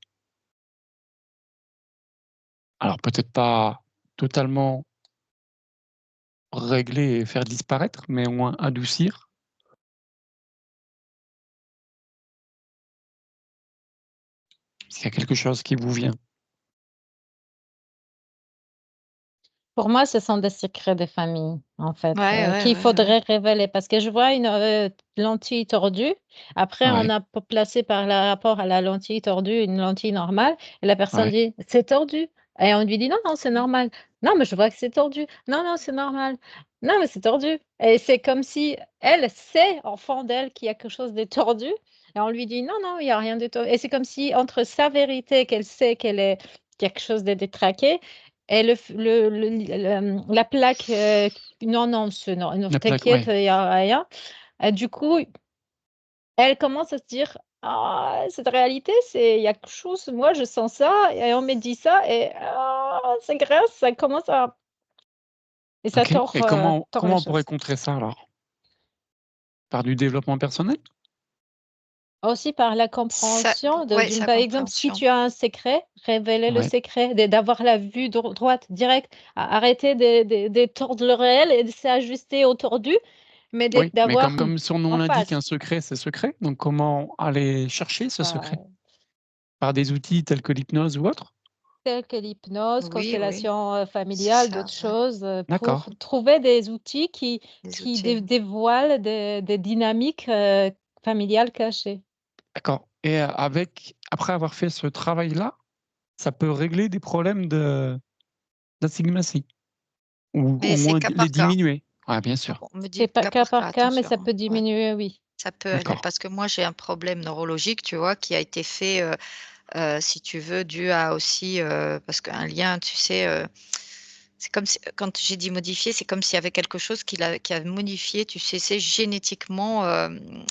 Alors peut-être pas totalement régler et faire disparaître, mais au moins adoucir. S'il y a quelque chose qui vous vient. Pour moi, ce sont des secrets de famille, en fait, Ouais, ouais, qu'il ouais, ouais. faudrait révéler parce que je vois une, lentille tordue. Après, on Ouais, a placé par rapport à la lentille tordue une lentille normale et la personne ouais, dit: «C'est tordu» et on lui dit: «Non, non, c'est normal». «Non, mais je vois que c'est tordu». «Non, non, c'est normal». «Non, mais c'est tordu» et c'est comme si elle sait au fond d'elle qu'il y a quelque chose de tordu et on lui dit: «Non, non, il y a rien de tordu» et c'est comme si entre sa vérité qu'elle sait qu'elle est quelque chose de détraqué et la plaque, «Non, non, non, non, la plaque, t'inquiète, ouais. il y a rien». Du coup, elle commence à se dire: «Ah, cette réalité, c'est il y a quelque chose, moi je sens ça et on me dit ça et c'est grave», ça commence à et ça OK, et comment tord les comment on pourrait choses. contrer ça alors? Par du développement personnel? Aussi par la Ça compréhension ouais, d'une sa par exemple, si compréhension. tu as un secret, révéler le Ouais, secret, d'avoir la vue droite, directe, arrêter de tordre le réel et de s'ajuster au tordu, mais oui, mais d'avoir comme son nom en l'indique, face. un secret, c'est secret, donc comment aller chercher ce Bah, secret? par des outils tels que l'hypnose ou autre? Telles que l'hypnose, Oui, oui, constellation c'est familiale, ça, d'autres ouais, choses, D'accord, pour trouver des outils qui les qui outils. dévoilent des dynamiques, familiales cachées. d'accord et après avoir fait ce travail-là, ça peut régler des problèmes d'astigmatie ou Mais au c'est moins cas les par cas. diminuer? Ouais, bien sûr. On me C'est dit pas cas cas par cas, par cas, mais attention, ça peut ouais. diminuer, oui. Ça peut aller D'accord, parce que moi, j'ai un problème neurologique, tu vois, qui a été fait, si tu veux, dû à aussi, parce qu'un lien, tu sais, c'est comme si quand j'ai dit modifier, c'est comme s'il y avait quelque chose qui a modifié, tu sais, c'est génétiquement,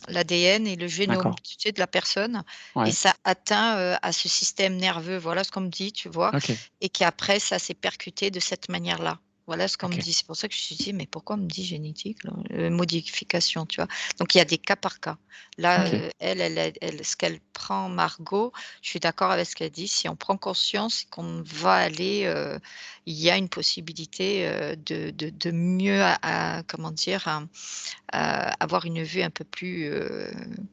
l'ADN et le génome, d'accord. tu sais, de la personne et Ouais, ça atteint, à ce système nerveux. Voilà ce qu'on me dit, tu vois? OK, Et qu'après ça s'est percuté de cette manière-là. Voilà ce qu'on me OK, dit. C'est pour ça que je me suis dit: «Mais pourquoi on me dit génétique là?» Modification, tu vois? Donc il y a des cas par cas. Là, OK. elle ce qu'elle prend Margot, je suis d'accord avec ce qu'elle dit. Si on prend conscience qu'on va aller, il y a une possibilité, de mieux comment dire? Avoir une vue un peu plus,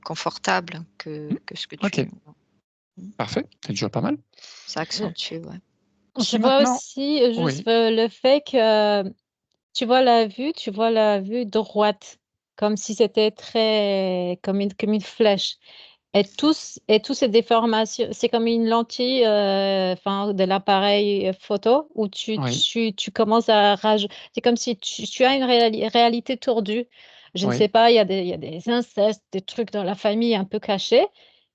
confortable Mmh. que ce que tu OK, mmh, parfait, c'est déjà pas mal. ça Je accentue, ouais. je Si vois maintenant aussi, juste, oui, le fait que tu vois la vue droite, comme si c'était très comme une flèche. Et tous ces déformations, c'est comme une lentille, enfin, de l'appareil photo où oui, tu commences à raj c'est comme si tu as une réalité tordue. Je ne sais oui, pas, il y a des incestes, des trucs dans la famille un peu cachés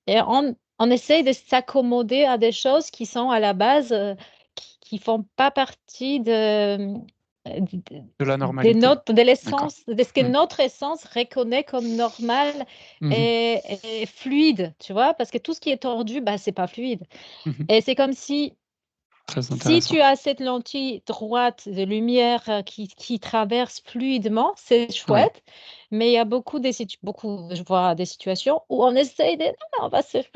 et on essaye de s'accommoder à des choses qui sont à la base, qui font pas partie d de la des normalité. notes de D'accord. l'essence, de ce que Mmh. notre essence reconnaît comme normal Mmh mh. et fluide, tu vois? Parce que tout ce qui est tordu, bah, c'est pas fluide Mmh. et c'est comme Très si intéressant. tu as cette lentille droite de lumière, qui traverse fluidement, c'est Oui, chouette, mais il y a beaucoup je vois des situations où on essaye de: «Non,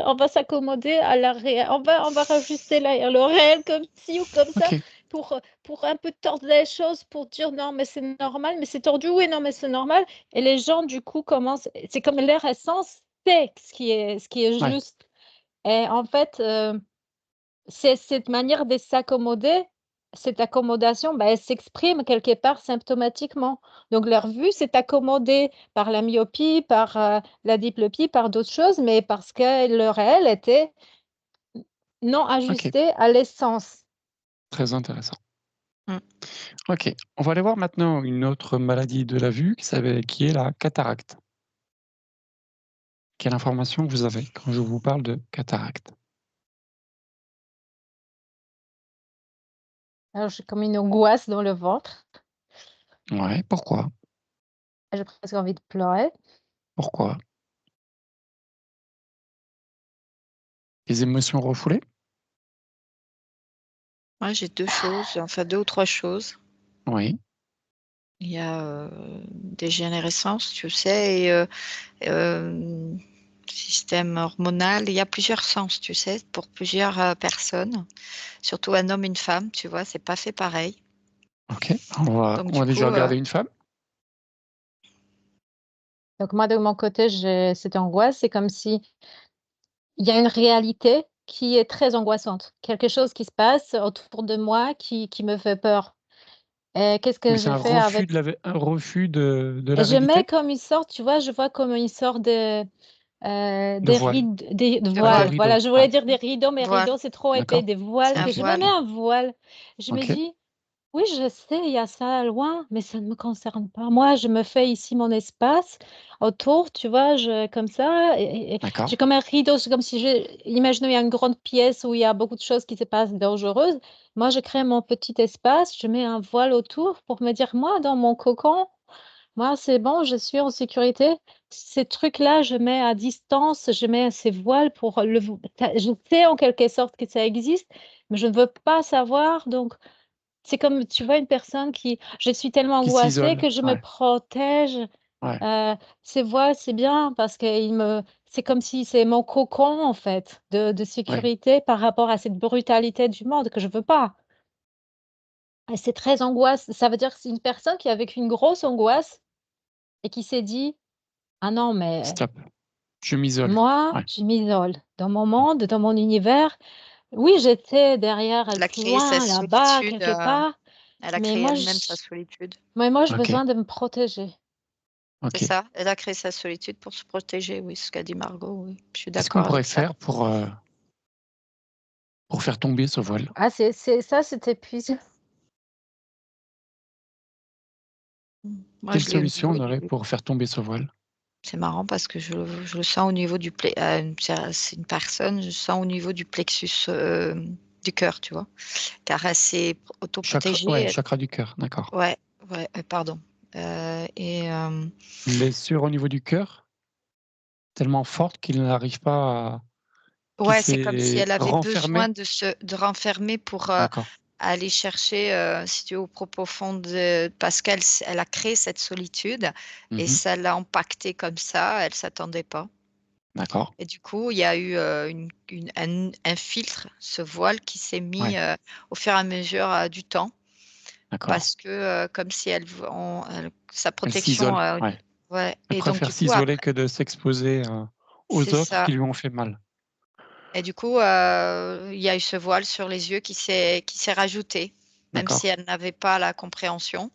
on va s'accommoder à la on va rajuster le réel comme ci ou comme ça OK, pour un peu tordre les choses, pour dire: "Non, mais c'est normal, mais c'est tordu, oui, non, mais c'est normal" et les gens du coup commencent c'est comme leur essence sait ce qui est ouais, juste et en fait, c'est cette manière de s'accommoder, cette accommodation, bah, elle s'exprime quelque part symptomatiquement. Donc leur vue s'est accommodée par la myopie, par, la diplopie, par d'autres choses, mais parce que le réel était non OK, ajusté à l'essence. très intéressant. Mmh. OK, on va aller voir maintenant une autre maladie de la vue qui est la cataracte. Quelle information vous avez quand je vous parle de cataracte? Alors j'ai comme une angoisse dans le ventre, Ouais, pourquoi? j'ai presque envie de pleurer. Pourquoi? Les émotions refoulées? Moi, j'ai 2 choses, enfin 2 ou 3 choses. Oui, Il y a, dégénérescence, tu sais et système hormonal. Il y a plusieurs sens, tu sais, pour plusieurs, personnes, surtout un homme et une femme, tu vois? C'est pas fait pareil. OK, on Donc va du déjà coup, regarder une femme. Donc moi de mon côté, j'ai cette angoisse, c'est comme si il y a une réalité qui est très angoissante. Quelque chose qui se passe autour de moi qui me fait peur. Et qu'est-ce Oui, que c'est je fais avec un refus de la je mets réalité? comme une sorte, tu vois, je vois comme une sorte De des voile? rides des de Ah, de voiles, voile. rideau, voilà, je voulais ouais, dire des rideaux, mais Voile, rideaux, c'est trop épais, d'accord. des voiles c'est un que OK, je me mets voile. un voile. Je me OK, dis: «Oui, je sais, il y a ça loin, mais ça ne me concerne pas. Moi, je me fais ici mon espace autour, tu vois, je comme ça et d'accord, j'ai comme un rideau, c'est comme si imaginons il y a une grande pièce où il y a beaucoup de choses qui se passent dangereuses. Moi, je crée mon petit espace, je mets un voile autour pour me dire: "Moi, dans mon cocon, moi, c'est bon, je suis en sécurité". Ces trucs-là, je mets à distance, je mets ces voiles pour le v je sais en quelque sorte que ça existe, mais je ne veux pas savoir donc c'est comme, tu vois, une personne qui je suis tellement qui angoissée s'isole, que je me ouais, protège, ouais, ces voiles, c'est bien parce c'est comme si c'est mon cocon, en fait, de ouais, sécurité par rapport à cette brutalité du monde que je veux pas et c'est très angoisse ça veut dire que c'est une personne qui a vécu une grosse angoisse et qui s'est dit: «Ah non, mais stop. Je m'isole. Moi, Ouais. je m'isole dans mon monde, dans mon univers. Oui, j'étais derrière elle, Elle a plus créé sa loin, là-bas, solitude, quelque part, elle a mais créé moi, elle-même sa solitude. j'ai Ok. besoin de me protéger. C'est Ok. ça, elle a créé sa solitude pour se protéger, oui, ce qu'a dit Margot, oui. Je suis Qu'est-ce qu'on d'accord pourrait avec ça. faire pour faire tomber ce voile? Ah, c'est épuisant. Moi, Quelle je l'ai solution on oui, aurait pour faire tomber ce voile? c'est marrant parce que je le sens au niveau du c'est une personne, je sens au niveau du plexus, du cœur, tu vois? Car elle s'est autoprotégée, Chakra du cœur, d'accord. ouais, ouais, pardon, et Blessure au niveau du cœur, tellement forte qu'il n'arrive pas qu'il ouais, c'est comme si s'est elle avait besoin renfermé? de renfermer pour, D'accord. aller chercher, si tu veux, au plus profond parce elle a créé cette solitude et Mmh. ça l'a impactée comme ça, elle s'attendait pas D'accord, et du coup, il y a eu, un filtre, ce voile qui s'est mis, ouais, au fur et à mesure, du temps d'accord. parce que, comme si sa Elle protection, s'isole, ouais. ouais Elle et donc préfère du coup s'isoler après que de s'exposer, aux c'est autres ça qui lui ont fait mal. et du coup, il y a eu ce voile sur les yeux qui s'est rajouté, même si D'accord. elle n'avait pas la compréhension.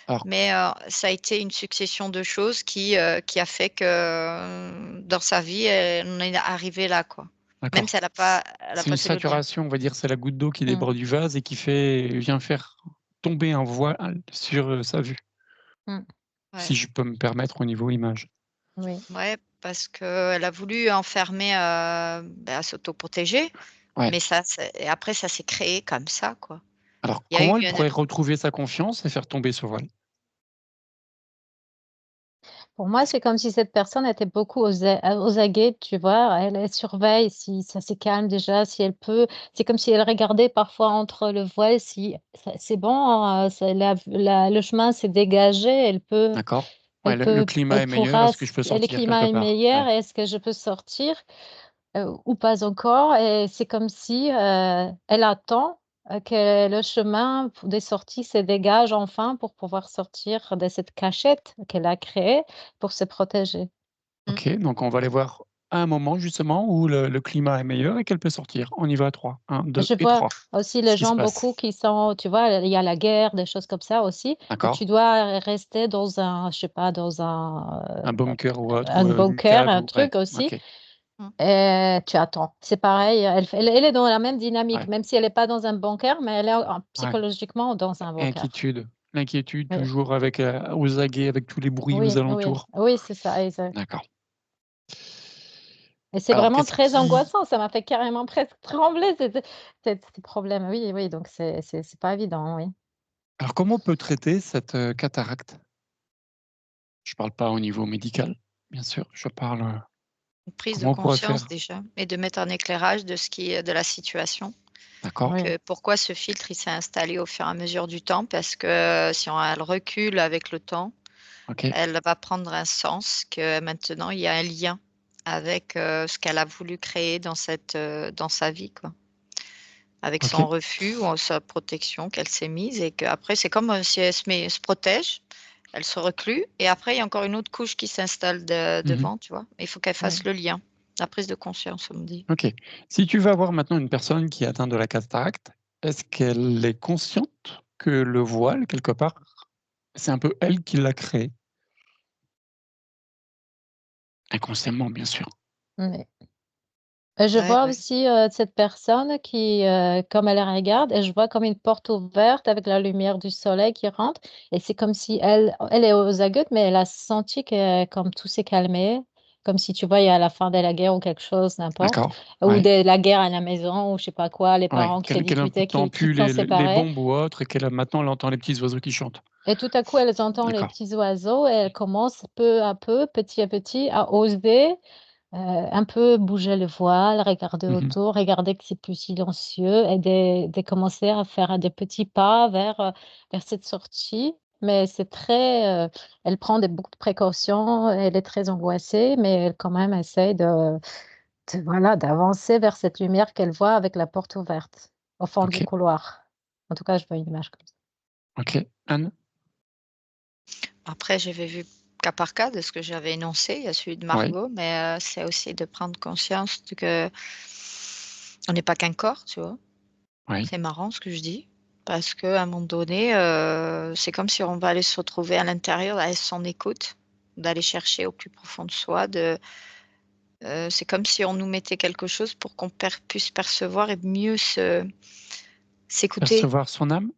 Alors Mais, ça a été une succession de choses qui a fait que, dans sa vie, elle en est arrivée là, quoi. Même d'accord. si elle a C'est une pas fait le lien. saturation, on va dire, c'est la goutte d'eau qui Mmh, déborde du vase et qui vient faire tomber un voile sur, sa vue, mmh, Ouais, si je peux me permettre au niveau image. oui. ouais, parce qu'elle a voulu enfermer, bah, s'autoprotéger, Ouais. mais et après ça s'est créé comme ça, quoi. Alors Il y a eu comment elle une pourrait retrouver sa confiance et faire tomber ce voile? Pour moi, c'est comme si cette personne était beaucoup aux aguets, tu vois? Elle surveille si ça se calme déjà, si elle peut c'est comme si elle regardait parfois entre le voile si c'est bon, c'est le chemin s'est dégagé, D'accord. Ouais, le climat elle est meilleur, pourra est-ce que je s peux le sortir quelque climat est part? meilleur, Ouais, est-ce que je peux sortir? Ou pas encore et c'est comme si, elle attend, que le chemin des sorties se dégage enfin pour pouvoir sortir de cette cachette qu'elle a créée pour se protéger. mmh, OK, donc on va aller voir un moment justement où le climat est meilleur et qu'elle peut sortir. On y va à 3. 1, 2 Je et vois 3. aussi Qu'est-ce les qui se gens passe? beaucoup qui sont tu vois, il y a la guerre, des choses comme ça aussi et tu D'accord. dois rester dans un je sais pas, dans Un bunker ou autre un ou, une bunker, cave un ou ouais, truc aussi. OK, mmh, Tu attends. C'est pareil, elle est dans la même dynamique, ouais, même si elle est pas dans un bunker, mais elle est en ouais. psychologiquement dans un bunker. Inquiétude. L'inquiétude Oui, toujours avec, aux aguets, avec tous les bruits aux oui, oui, alentours. oui, c'est ça, exact D'accord. et c'est Alors vraiment qu'est-ce très qui angoissant, ça m'a fait carrément presque trembler ces problèmes. Oui, oui, donc c'est pas évident, oui. alors comment on peut traiter cette, cataracte? Je parle pas au niveau médical, bien sûr, je parle, une prise de comment on pourrait conscience faire? déjà et de mettre un éclairage de ce qui est de la situation. D'accord, Oui, Que pourquoi ce filtre, il s'est installé au fur et à mesure du temps? Parce que si elle recule avec le temps, OK, elle va prendre un sens que maintenant il y a un lien avec, ce qu'elle a voulu créer dans sa vie, quoi. Avec son OK. refus ou sa protection qu'elle s'est mise et qu'après c'est comme, si elle se protège, elle se reclus et après il y a encore une autre couche qui s'installe Mmh. devant, tu vois? Il faut qu'elle oui. fasse le lien. La prise de conscience, on me dit. OK. Si tu vas voir maintenant une personne qui est atteinte de la cataracte, est-ce qu'elle est consciente que le voile, quelque part, c'est un peu elle qui l'a créé? Inconsciemment, bien sûr. Oui. Je Ouais, vois ouais. aussi, cette personne qui, comme elle regarde et je vois comme une porte ouverte avec la lumière du soleil qui rentre et c'est comme si elle est aux aguets, mais elle a senti que comme tout s'est calmé, comme si tu vois, il y a la fin de la guerre ou quelque chose, n'importe, D'accord. ou Ouais, de la guerre à la maison ou je sais pas quoi, les ouais. parents qui se Qu'elle disputaient, n'entend qui plus se sont les séparés bombes ou autres et qu'elle a maintenant elle entend les petits oiseaux qui chantent. et tout à coup, elles entendent les D'accord. petits oiseaux et elle commence peu à peu, petit à petit à oser un peu bouger le voile, regarder Mmh. autour, regarder que c'est plus silencieux et de commencer à faire des petits pas vers cette sortie. Mais c'est très, elle prend beaucoup de précautions, elle est très angoissée, mais elle quand même essaie de voilà, d'avancer vers cette lumière qu'elle voit avec la porte ouverte, au fond du OK, couloir. En tout cas, je vois une image comme ça. OK. Anne? Après j'avais vu cas par cas de ce que j'avais énoncé. Il y a celui de Oui. Margot, mais c'est aussi de prendre conscience que on n'est pas qu'un corps, tu vois. Oui. C'est marrant ce que je dis, parce qu'à un moment donné, c'est comme si on va aller se retrouver à l'intérieur, à son écoute, d'aller chercher au plus profond de soi, c'est comme si on nous mettait quelque chose pour qu'on puisse percevoir et mieux s'écouter. Percevoir son âme?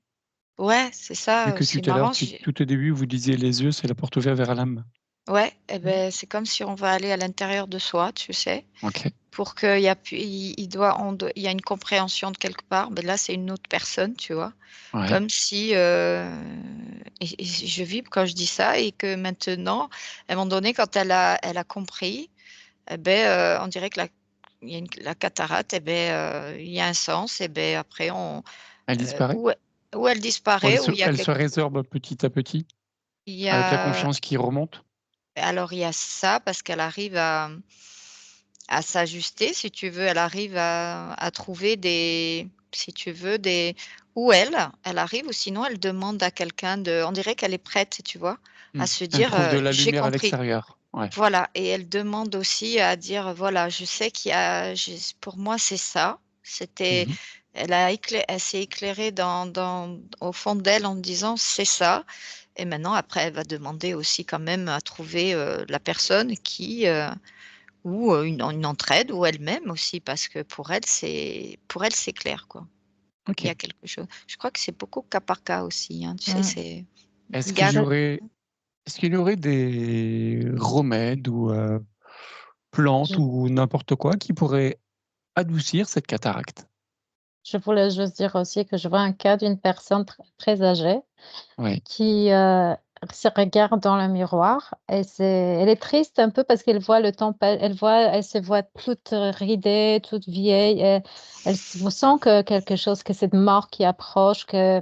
Ouais, c'est Vu ça, que c'est tout à l'heure, marrant, j'ai tout au début, vous disiez les yeux, c'est la porte ouverte vers l'âme. ouais et beh, c'est comme si on va aller à l'intérieur de soi, tu sais, OK. pour qu'il y a pu il y a une compréhension de quelque part, mais là, c'est une autre personne, tu vois? Ouais. Comme si, et je vibre quand je dis ça et que maintenant, à un moment donné, quand elle a compris, et beh, on dirait que il y a la cataracte et beh, il y a un sens et beh, après Elle disparaît? ou elle Ou disparaît ou il y a elle se quelque résorbe petit à petit, il y avec la a conscience qui remonte? alors il y a ça parce qu'elle arrive à s'ajuster si tu veux, elle arrive à trouver si tu veux ou elle arrive ou sinon elle demande à quelqu'un on dirait qu'elle est prête, tu vois? À se Elle dire, trouve de la «J'ai lumière à compris». l'extérieur. Ouais. Voilà et elle demande aussi à dire, «Voilà, je sais qu'il y a pour moi c'est ça». Mmh. Elle s'est éclairée au fond d'elle en disant: «C'est ça» et maintenant après elle va demander aussi quand même à trouver, la personne ou une entraide ou elle-même aussi parce que pour elle c'est clair, quoi. Il y a OK. quelque chose je crois que c'est beaucoup cas par cas aussi, hein, tu sais, Mmh. Est-ce il y a qu'il y aurait est-ce qu'il y aurait des remèdes ou, plantes Je ou n'importe quoi qui pourraient adoucir cette cataracte? je voulais juste dire aussi que je vois un cas d'une personne très âgée Oui. qui, se regarde dans le miroir et elle est triste un peu parce qu'elle voit le temps elle se voit toute, ridée, toute vieille et elle vous sent que quelque chose que cette mort qui approche, que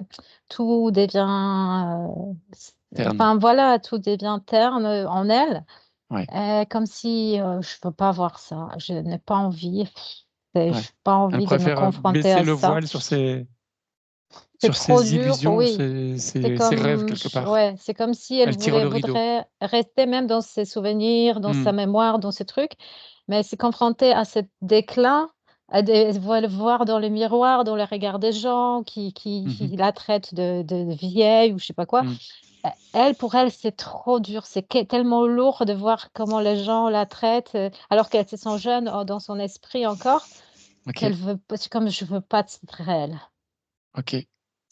tout devient, Terne. enfin voilà, tout devient terne, en elle, Ouais, comme si, «Je veux pas voir ça, je n'ai pas envie, ouais. j'ai pas Elle envie de me préfère, confronter baisser à le ça». voile C'est sur trop ses dur, illusions, oui. C'est ses rêves comme quelque ch part. ouais, c'est comme si elle Elle tire le rideau. voudrait rester même dans ses souvenirs, dans sa Mmh. mémoire, dans ses trucs, mais elle s'est confrontée à ce déclin, elle voit le voir dans le miroir, dans le regard des gens Mmh qui mh. la traitent de vieille ou je sais pas quoi. Mmh. Pour elle, c'est trop dur, tellement lourd de voir comment les gens la traitent, alors qu'elle se sent jeune, dans son esprit encore, qu'elle OK, veut pas c'est comme: «Je veux pas de cette réelle». OK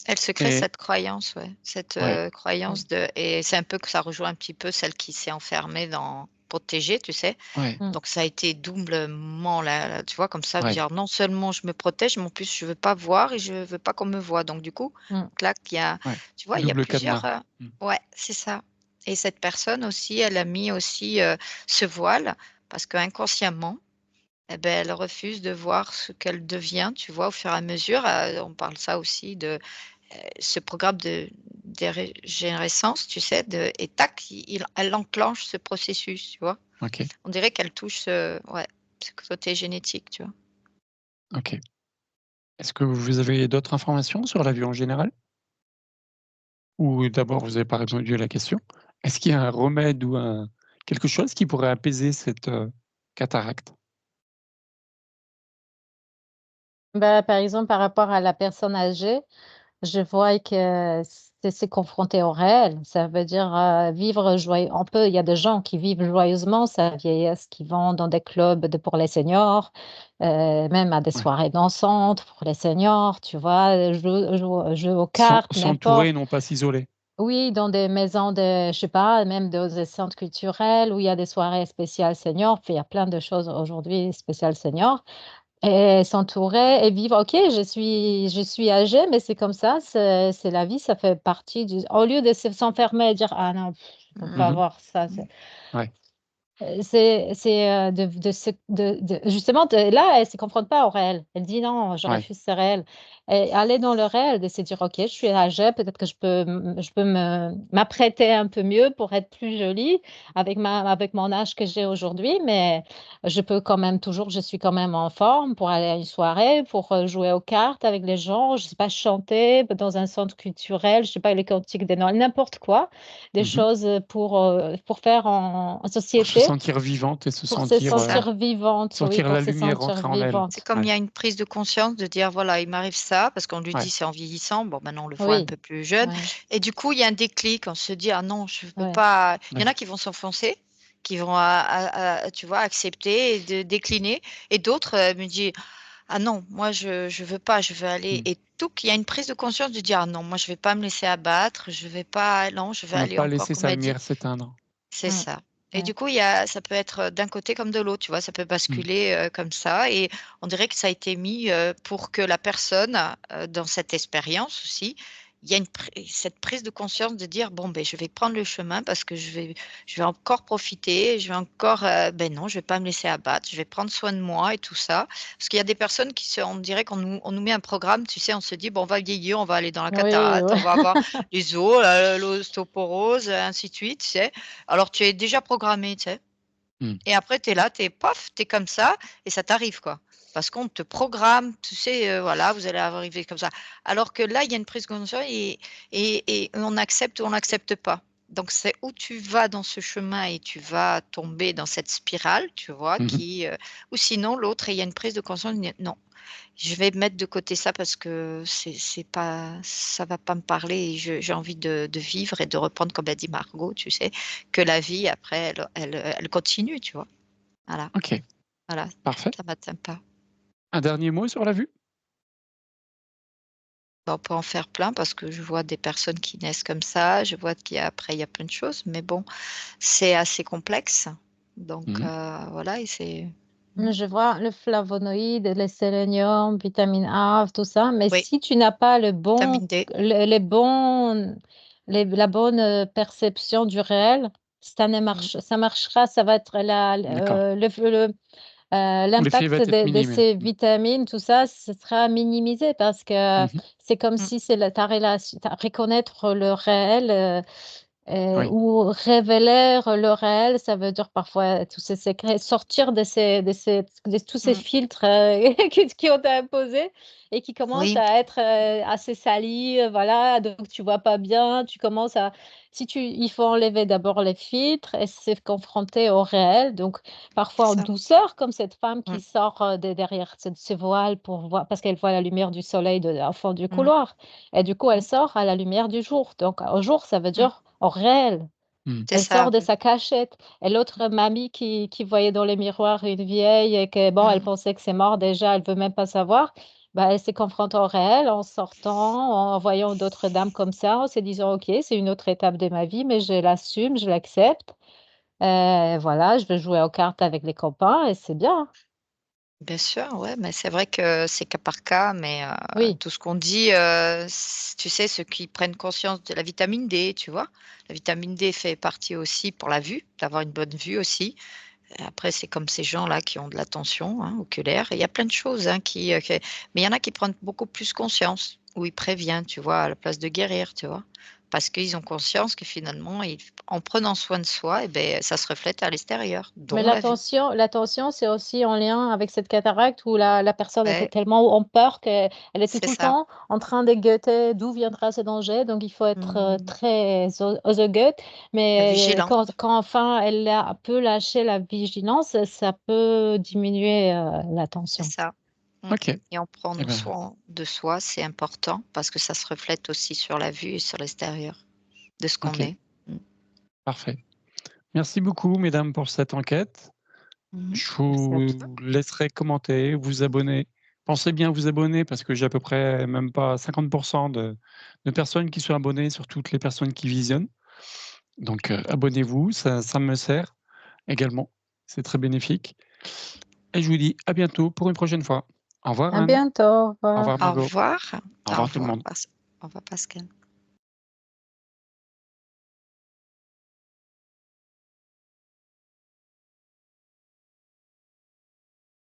Elle se crée et cette croyance, ouais, cette, ouais, Mmh. croyance et c'est un peu que ça rejoint un petit peu celle qui s'est enfermée dans protégée, tu sais? ouais, Mmh. Donc ça a été doublement tu vois? Comme ça, ouais. dire: «Non seulement je me protège, mais en plus je veux pas voir et je veux pas qu'on me voie». Donc du coup, Mmh. clac, il y a Ouais, tu vois? Il y a double plusieurs, cadenas. Mmh. ouais, c'est ça et cette personne aussi, elle a mis aussi, ce voile parce qu'inconsciemment et beh, elle refuse de voir ce qu'elle devient, tu vois? Au fur et à mesure, on parle ça aussi de ce programme de régénérescence, tu sais, et tac, elle enclenche ce processus, tu vois? OK, On dirait qu'elle touche ouais, ce côté génétique, tu vois? OK. Est-ce que vous avez d'autres informations sur la vue en général? Ou d'abord, vous avez pas répondu à la question. Est-ce qu'il y a un remède ou quelque chose qui pourrait apaiser cette, cataracte? Bah, par exemple, par rapport à la personne âgée, je vois que c'est confronté au réel. Ça veut dire, vivre joyeux il y a des gens qui vivent joyeusement sa vieillesse, qui vont dans des clubs pour les seniors, même à des Ouais. soirées dansantes pour les seniors, tu vois? Jouer aux cartes, S'entourer, n'importe. non pas s'isoler. Oui, dans des maisons je sais pas, même dans des centres culturels où il y a des soirées spéciales seniors, puis il y a plein de choses aujourd'hui spéciales seniors. Et s'entourer et vivre. OK, je suis âgée, mais c'est comme ça, c'est la vie, ça fait partie du au lieu de s'enfermer et dire: «Ah non, je peux Mmh pas Mmh. voir ça», mh. Ouais, de justement là, elle se confronte pas au réel. Elle dit: «Non, je ouais, refuse, c'est réel» et aller dans le réel, de se dire: «OK, je suis âgée, peut-être que je peux m'apprêter un peu mieux pour être plus jolie avec mon âge que j'ai aujourd'hui, mais je peux quand même toujours je suis quand même en forme pour aller à une soirée, pour, jouer aux cartes avec les gens, je sais pas, chanter dans un centre culturel, je sais pas, les cantiques de Noël», n'importe quoi, des Mmh. choses, pour faire en Pour se société, sentir vivante et se pour se C'est ça. sentir vivante, oui, sentir pour la se lumière sentir rentrer en elle. C'est vivante. comme il Ouais, y a une prise de conscience de dire: «Voilà, il m'arrive ça», parce qu'on lui ouais. dit: «C'est en vieillissant». Bon, maintenant, on le voit un Oui, peu plus jeune ouais, et du coup, il y a un déclic. On se dit: «Ah non, je peux ouais. pas». Il y en Ouais. a qui vont s'enfoncer, qui vont tu vois, accepter et de décliner et d'autres, me disent: «Ah non, moi je veux pas, je veux aller» Mmh. et tout qu'il y a une prise de conscience de dire: «Ah non, moi je vais pas me laisser abattre, je vais pas non, je vais Ne aller pas encore», laisser comme sa elle dit. lumière s'éteindre. C'est Mmh, ça et ouais. du coup, ça peut être, d'un côté comme de l'autre, tu vois? Ça peut Mmh. basculer, comme ça et on dirait que ça a été mis, pour que la personne, dans cette expérience aussi, il y a cette prise de conscience de dire: «Bon, ben, je vais prendre le chemin parce que je vais encore profiter, je vais encore, beh, non, je vais pas me laisser abattre, je vais prendre soin de moi» et tout ça. Parce qu'il y a des personnes on dirait qu'on nous met un programme, tu sais? On se dit: «Bon, on va vieillir, on va aller dans la Oui, cataracte, ouais. on va avoir les os, l'ostéoporose, ainsi de suite», tu sais? Alors tu es déjà programmé, tu sais? Mmh. Et après tu es là, tu es paf, tu es comme ça et ça t'arrive, quoi. Parce qu'on te programme, tu sais, voilà, vous allez arriver comme ça. Alors que là, il y a une prise de conscience et on accepte ou on n'accepte pas. Donc c'est où tu vas dans ce chemin et tu vas tomber dans cette spirale, tu vois? Mmh mh. Ou sinon l'autre et il y a une prise de conscience, non, je vais mettre de côté ça parce que c'est pas ça va pas me parler et j'ai envie de vivre et de reprendre comme a dit Margot, tu sais? Que la vie après elle continue, tu vois? Voilà, OK, voilà, parfait. ça m'atteint pas. Un dernier mot sur la vue? Bah, on peut en faire plein parce que je vois des personnes qui naissent comme ça, je vois il y a plein de choses, mais bon, c'est assez complexe. Donc Mmh. voilà et c'est Je vois le flavonoïde, le sélénium, vitamine A, tout ça, mais oui, si tu n'as pas le bon vitamine D. les bons la bonne, perception du réel, Mmh, ça marchera, ça va être D'accord. L'effet va l'impact être de minime. ces Mmh. vitamines, tout ça, ce sera minimisé parce que Mmh mh. c'est comme mmh, si c'est ta relation reconnaître le réel, Oui. ou révéler le réel, ça veut dire parfois tous ces secrets, sortir de tous ces mmh, filtres, qui ont été imposés et qui commencent oui, à être, assez salis, voilà, donc tu vois pas bien, tu commences à si tu il faut enlever d'abord les filtres et se confronter au réel, donc c'est parfois en ça. douceur, comme cette femme qui Mmh, sort, derrière ce voile pour voir parce qu'elle voit la lumière du soleil au fond du mmh, couloir et du coup, elle mmh, sort à la lumière du jour, donc au jour, ça veut mmh, dire au réel. Mmh. c'est Elle sort ça, de oui. sa cachette et l'autre mamie qui voyait dans les miroirs une vieille et que bon, elle Mmh, pensait que c'est mort déjà, elle veut même pas savoir. Bah, elle s'est confrontée au réel en sortant, en voyant d'autres dames comme ça, en se disant: «OK, c'est une autre étape de ma vie, mais je l'assume, je l'accepte. Voilà, je vais jouer aux cartes avec les copains et c'est bien». bien sûr, ouais, mais c'est vrai que c'est cas par cas, mais Oui, tout ce qu'on dit, tu sais, ceux qui prennent conscience de la vitamine D, tu vois? La vitamine D fait partie aussi pour la vue, d'avoir une bonne vue aussi. Et après, c'est comme ces gens-là qui ont de la tension, hein, oculaire. Il y a plein de choses, hein, mais il y en a qui prennent beaucoup plus conscience, où ils préviennent, tu vois, à la place de guérir, tu vois? Parce qu'ils ont conscience que finalement, en prenant soin de soi et beh, ça se reflète à l'extérieur, mais dont la vue. l'attention, c'est aussi en lien avec cette cataracte où la personne était Ouais, tellement en peur qu'elle était c'est tout le ça. temps en train de guetter d'où viendra ce danger, donc il faut être, Mmh, très aux aguets, mais vigilant, quand enfin elle peut lâcher la vigilance, ça peut diminuer, c'est l'attention. ça. Mmh OK. et en Eh prendre ben, soin de soi, c'est important parce que ça se reflète aussi sur la vue et sur l'extérieur de ce qu'on OK, est. Mmh. parfait. Merci beaucoup mesdames pour cette enquête. Mmh. Je Merci à toi. vous laisserai commenter, vous abonner. Pensez bien à vous abonner parce que j'ai à peu près même pas 50 de personnes qui sont abonnées sur toutes les personnes qui visionnent. Donc, abonnez-vous, ça me sert également. C'est très bénéfique et je vous dis à bientôt pour une prochaine fois. Au revoir À Anne. bientôt, au Au revoir. revoir Au Margot. revoir. Au Au revoir tout le revoir monde. Au revoir Pascal.